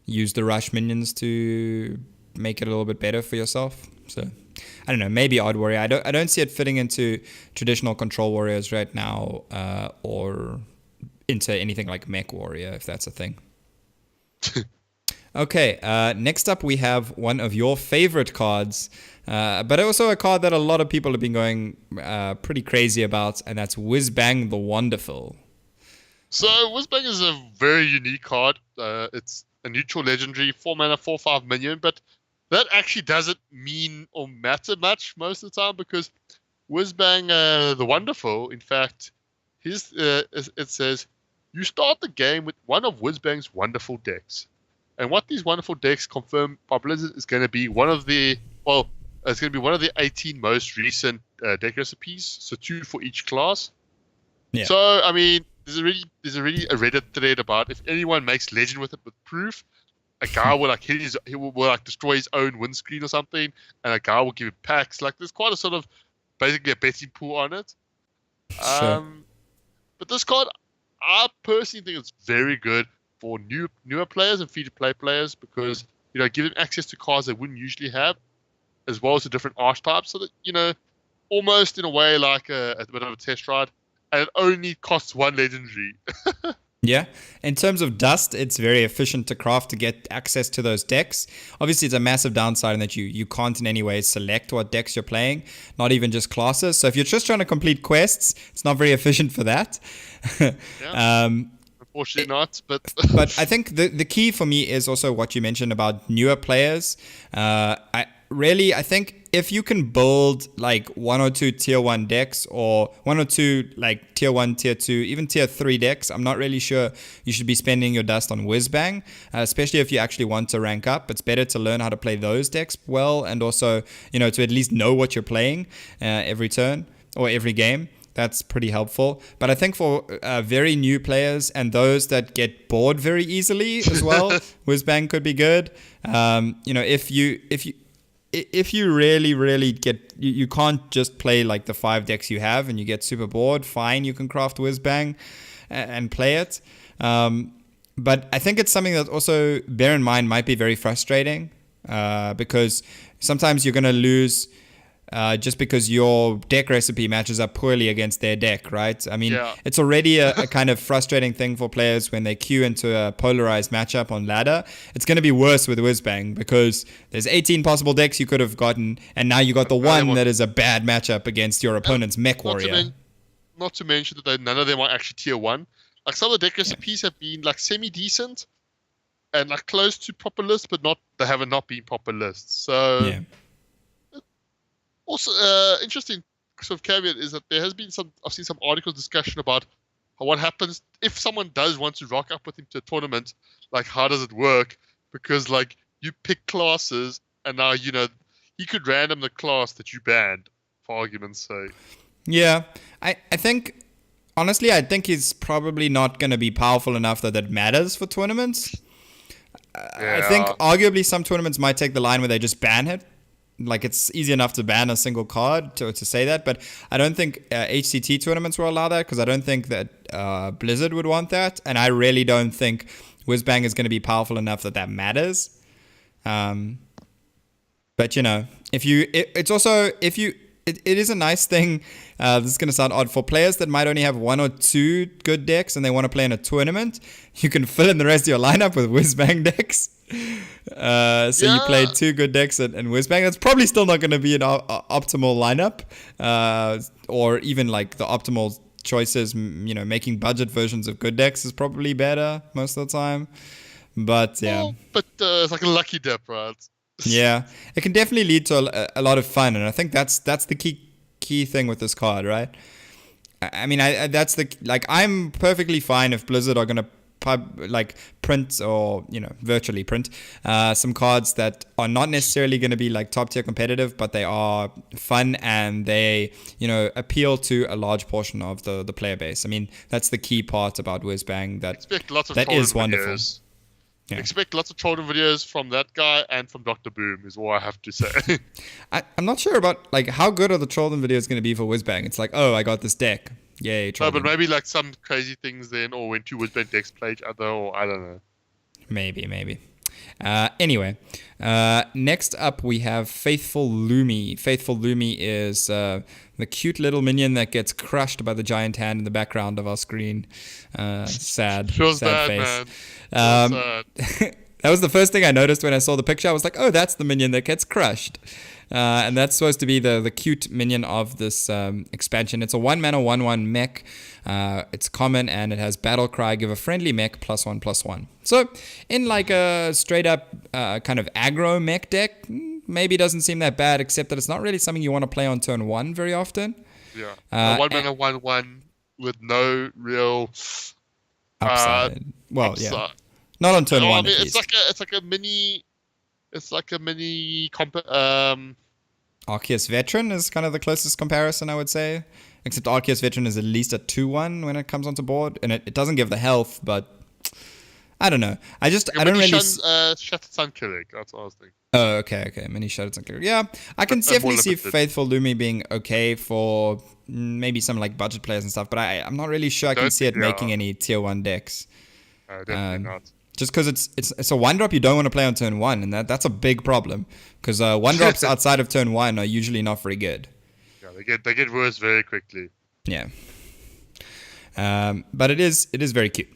B: use the rush minions to make it a little bit better for yourself. So I don't know, maybe Odd Warrior. I don't see it fitting into traditional control warriors right now, or into anything like Mech Warrior, if that's a thing. Okay, next up we have one of your favorite cards, but also a card that a lot of people have been going pretty crazy about, and that's Whizbang the Wonderful.
A: So Whizbang is a very unique card. It's a neutral legendary, 4-mana, 4/5 minion, but that actually doesn't mean or matter much most of the time, because Whizbang the Wonderful, in fact, it says, you start the game with one of Whizbang's wonderful decks. And what these wonderful decks confirm by Blizzard is going to be one of the 18 most recent deck recipes, so 2 for each class.
B: Yeah.
A: So, I mean, there's already a Reddit thread about if anyone makes Legend with it with proof, a guy will will destroy his own windscreen or something, and a guy will give him packs. Like, there's quite a sort of basically a betting pool on it.
B: Sure.
A: But this card, I personally think it's very good for newer players and free-to-play players, because, give them access to cards they wouldn't usually have, as well as the different archetypes, so that, almost in a way like a bit of a test ride, and it only costs 1 legendary.
B: Yeah. In terms of dust, it's very efficient to craft to get access to those decks. Obviously, it's a massive downside in that you can't in any way select what decks you're playing, not even just classes. So if you're just trying to complete quests, it's not very efficient for that.
A: Yeah. Unfortunately not, but
B: I think the key for me is also what you mentioned about newer players. I think if you can build like 1 or 2 tier 1 decks, or 1 or 2 like tier 1, tier 2, even tier 3 decks, I'm not really sure you should be spending your dust on Whizbang, especially if you actually want to rank up. It's better to learn how to play those decks well, and also, to at least know what you're playing every turn or every game. That's pretty helpful. But I think for very new players and those that get bored very easily as well, Whizbang could be good. If you really get, you can't just play like the 5 decks you have and you get super bored, fine, you can craft Whizbang and play it. But I think it's something that also, bear in mind, might be very frustrating, because sometimes you're going to lose just because your deck recipe matches up poorly against their deck, right? I mean, It's already a kind of frustrating thing for players when they queue into a polarized matchup on ladder. It's going to be worse with Whizbang, because there's 18 possible decks you could have gotten, and now you got the one that is a bad matchup against your opponent's Mech Warrior.
A: Not to mention that none of them are actually tier 1. Like, some of the deck recipes have been like semi-decent and like close to proper lists, but they have not been proper lists. So...
B: Yeah.
A: Also, interesting sort of caveat is that there has been I've seen some articles discussion about what happens if someone does want to rock up with him to a tournament. Like, how does it work? Because, like, you pick classes, and now, he could random the class that you banned, for argument's sake.
B: Yeah, I think, honestly, I think he's probably not going to be powerful enough that matters for tournaments. Yeah. I think arguably some tournaments might take the line where they just ban it. Like, it's easy enough to ban a single card to say that, but I don't think HCT tournaments will allow that, because I don't think that Blizzard would want that, and I really don't think Whizbang is going to be powerful enough that matters. But it is a nice thing. This is going to sound odd for players that might only have 1 or 2 good decks and they want to play in a tournament. You can fill in the rest of your lineup with Whizbang decks. So you played two good decks and Whizbang. That's probably still not going to be an optimal lineup, or even like the optimal choices. Making budget versions of good decks is probably better most of the time. But yeah,
A: but it's like a lucky dip, right?
B: Yeah, it can definitely lead to a lot of fun, and I think that's the key thing with this card, right? I mean, that's I'm perfectly fine if Blizzard are gonna print or virtually print some cards that are not necessarily going to be like top tier competitive, but they are fun and they appeal to a large portion of the player base. I mean, that's the key part about Whizbang that is wonderful.
A: Yeah. Expect lots of children videos from that guy and from Dr. Boom is all I have to say.
B: I'm not sure about how good are the children videos going to be for Whizbang. It's like, oh, I got this deck. Yay,
A: no, but maybe like some crazy things then, or when two Whizbang decks play each other, or I don't know.
B: Maybe. Anyway, next up we have Faithful Lumi. Faithful Lumi is the cute little minion that gets crushed by the giant hand in the background of our screen. Sad bad, face. That was the first thing I noticed when I saw the picture. I was like, oh, that's the minion that gets crushed. And that's supposed to be the cute minion of this expansion. It's a 1-mana 1/1 mech. It's common and it has Battle Cry. Give a friendly mech +1/+1. So in like a straight up kind of aggro mech deck, maybe doesn't seem that bad, except that it's not really something you want to play on turn 1 very often.
A: Yeah. 1-mana 1/1 with no real
B: upside. Yeah. Not on turn 1.
A: I mean, it's like a mini. It's like a mini
B: Arceus Veteran is kind of the closest comparison, I would say. Except Arceus Veteran is at least a 2/1 when it comes onto board, and it doesn't give the health, but I don't know. I don't really.
A: Shattered Sun Killing. That's what I was thinking.
B: Oh, okay. Mini Shattered Sun Killing. Yeah, I can definitely see Faithful Lumi being okay for maybe some like budget players and stuff, but I'm not really sure I can see it making any tier 1 decks.
A: Definitely not.
B: Just because it's a 1-drop you don't want to play on turn 1, and that's a big problem. Because 1-drops outside of turn 1 are usually not very good.
A: Yeah, they get worse very quickly.
B: Yeah. But it is very cute.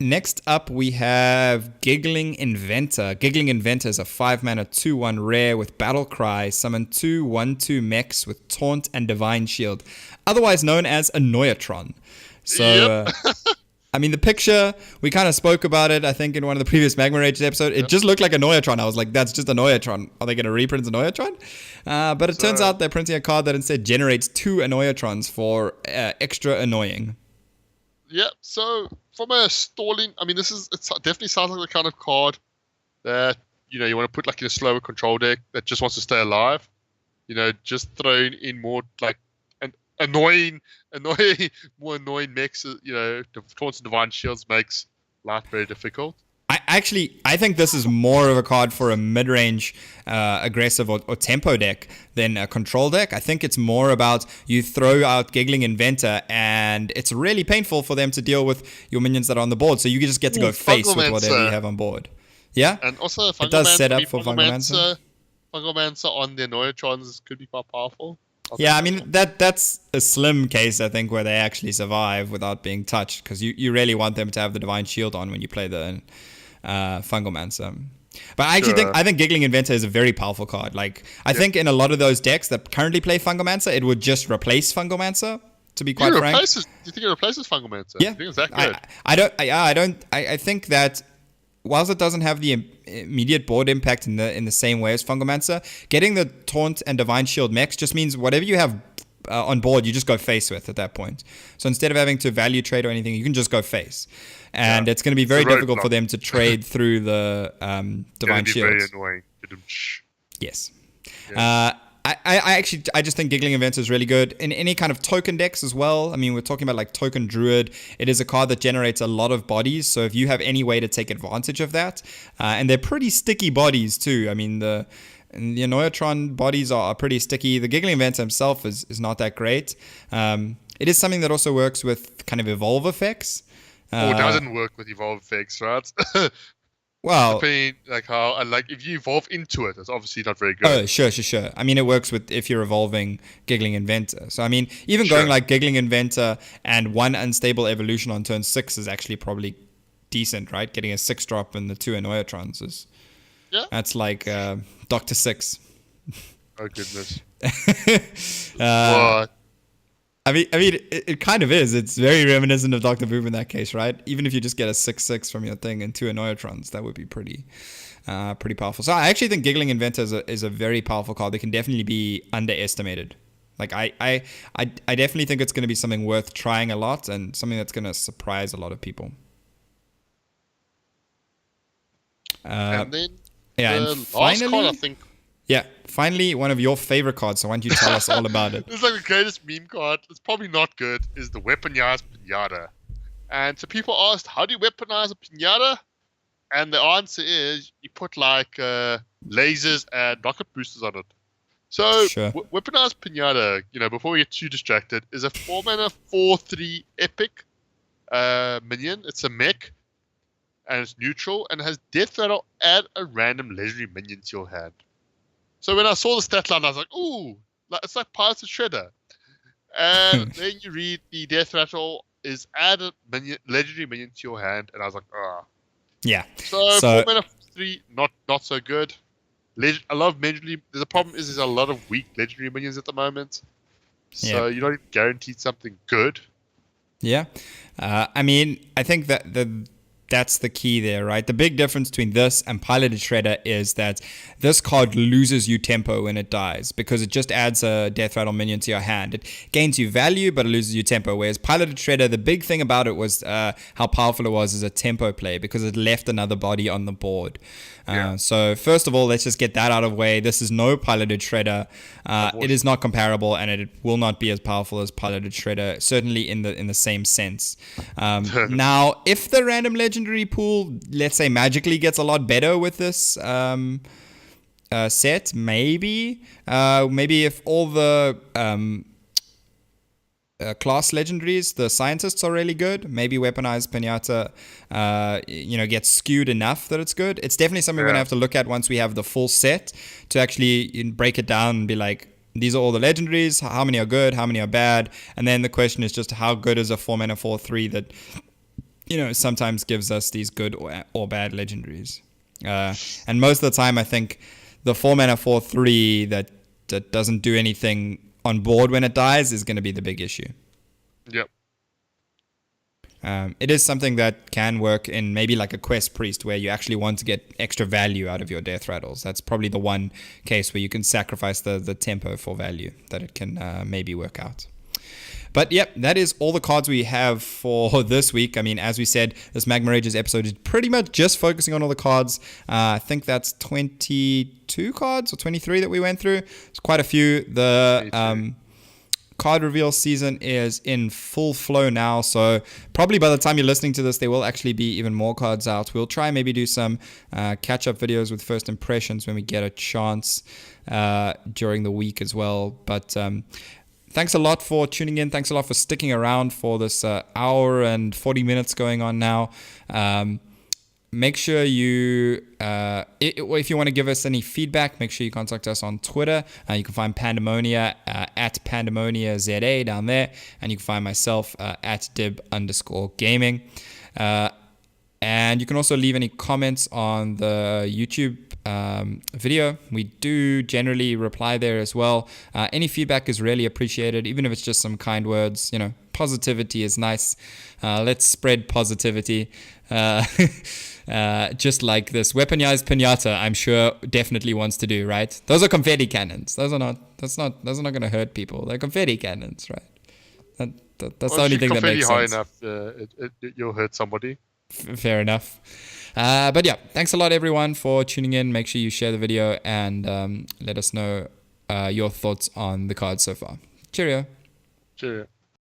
B: Next up we have Giggling Inventor. Giggling Inventor is a 5-mana 2/1 rare with Battle Cry. Summon 2 1/2 mechs with Taunt and Divine Shield, otherwise known as Annoyatron. So. Yep. I mean, the picture, we kind of spoke about it, I think, in one of the previous Magma Rages episode. It just looked like Annoyatron. I was like, that's just Annoyatron. Are they going to reprint Annoyatron? But it turns out they're printing a card that instead generates 2 Annoyatrons for extra annoying.
A: Yeah, so from a stalling, I mean, it definitely sounds like the kind of card that, you want to put like in a slower control deck that just wants to stay alive. Just throwing in more like annoying mechs, the Taunts and Divine Shields makes life very difficult.
B: I think this is more of a card for a mid-range aggressive or tempo deck than a control deck. I think it's more about you throw out Giggling Inventor and it's really painful for them to deal with your minions that are on the board, so you just get to go face with whatever you have on board. Yeah?
A: And also
B: it does set up for Fungomancer.
A: Fungomancer on the Annoyatrons could be quite powerful.
B: Yeah, I mean, that's a slim case, I think, where they actually survive without being touched, because you really want them to have the Divine Shield on when you play the Fungomancer. But I actually think Giggling Inventor is a very powerful card. Like, I think in a lot of those decks that currently play Fungomancer, it would just replace Fungomancer, to be quite frank.
A: Do you think it replaces Fungomancer?
B: Yeah.
A: I think it's that good.
B: I think that whilst it doesn't have the immediate board impact in the same way as Fungomancer, getting the Taunt and Divine Shield mechs just means whatever you have on board, you just go face with at that point. So instead of having to value trade or anything, you can just go face. And it's going to be very difficult for them to trade through the Divine Shields.
A: Very annoying.
B: Yes. Yeah. I just think Giggling Inventor is really good in any kind of token decks as well. I mean, we're talking about like Token Druid. It is a card that generates a lot of bodies. So if you have any way to take advantage of that, and they're pretty sticky bodies too. I mean, the Annoyatron bodies are pretty sticky. The Giggling Inventor himself is not that great. It is something that also works with kind of evolve effects.
A: It doesn't work with evolve effects, right?
B: Well,
A: depending if you evolve into it, it's obviously not very good.
B: Oh, sure. I mean, it works with if you're evolving Giggling Inventor. So I mean, even going like Giggling Inventor and 1 unstable evolution on turn 6 is actually probably decent, right? Getting a 6-drop and the 2 Annoyatrons is
A: Yeah.
B: that's like Doctor 6.
A: Oh goodness.
B: uh,
A: What?
B: I mean, it kind of is. It's very reminiscent of Dr. Boom in that case, right? Even if you just get a 6/6 from your thing and 2 Annoyatrons, that would be pretty powerful. So I actually think Giggling Inventor is a very powerful card that can definitely be underestimated. Like I definitely think it's going to be something worth trying a lot and something that's going to surprise a lot of people.
A: And then
B: Yeah,
A: the
B: and
A: last card, I
B: finally,
A: think,
B: finally, one of your favorite cards. So why don't you tell us all about it?
A: it's like the greatest meme card. It's probably not good. Is the Weaponized Pinata. And so people asked, how do you weaponize a pinata? And the answer is you put like lasers and rocket boosters on it. So
B: Sure.
A: Weaponized Pinata, before we get too distracted, is a 4-mana 4/3 epic minion. It's a mech, and it's neutral, and it has Death Rattle. Add a random legendary minion to your hand. So when I saw the stat line, I was like, ooh, it's like Pirates of Shredder. And then you read the Death Rattle is add a legendary minion to your hand, and I was like, ah.
B: Yeah.
A: So 4-mana 3, not so good. I love legendary. The problem is there's a lot of weak legendary minions at the moment. So you're not even guaranteed something good.
B: Yeah. I mean, I think that that's the key there, right? The big difference between this and Piloted Shredder is that this card loses you tempo when it dies because it just adds a Death Rattle minion to your hand. It gains you value, but it loses you tempo. Whereas Piloted Shredder, the big thing about it was how powerful it was as a tempo play because it left another body on the board. So first of all, let's just get that out of the way. This is no Piloted Shredder. It is not comparable, and it will not be as powerful as Piloted Shredder, certainly in the same sense. Now, if the random legendary pool, let's say, magically gets a lot better with this set, maybe if all the class legendaries, the scientists are really good. Maybe Weaponized Pinata, gets skewed enough that it's good. It's definitely something we're gonna have to look at once we have the full set to actually break it down and be like, these are all the legendaries. How many are good? How many are bad? And then the question is just how good is a 4-mana 4/3 that sometimes gives us these good or bad legendaries. And most of the time, I think the 4-mana 4/3 that doesn't do anything on board when it dies is going to be the big issue.
A: Yep.
B: It is something that can work in maybe like a quest priest where you actually want to get extra value out of your death rattles. That's probably the one case where you can sacrifice the tempo for value that it can maybe work out. But yep, that is all the cards we have for this week. I mean, as we said, this Magma Rages episode is pretty much just focusing on all the cards. I think that's 22 cards or 23 that we went through. It's quite a few. The card reveal season is in full flow now, so probably by the time you're listening to this, there will actually be even more cards out. We'll try and maybe do some catch-up videos with first impressions when we get a chance during the week as well. But thanks a lot for tuning in. Thanks a lot for sticking around for this hour and 40 minutes going on now. Make sure you, if you want to give us any feedback, make sure you contact us on Twitter. You can find Pandemonia at PandemoniaZA down there. And you can find myself at dib_gaming. And you can also leave any comments on the YouTube video. We do generally reply there as well. Any feedback is really appreciated, even if it's just some kind words. Positivity is nice. Let's spread positivity. Just like this Weaponized Pinata, I'm sure definitely wants to do, right? Those are confetti cannons. Those are not going to hurt people. They're confetti cannons, right? That's the only thing that makes sense.
A: High enough, you'll hurt somebody.
B: Fair enough. But yeah, thanks a lot everyone for tuning in. Make sure you share the video and let us know your thoughts on the cards so far. Cheerio.
A: Cheerio.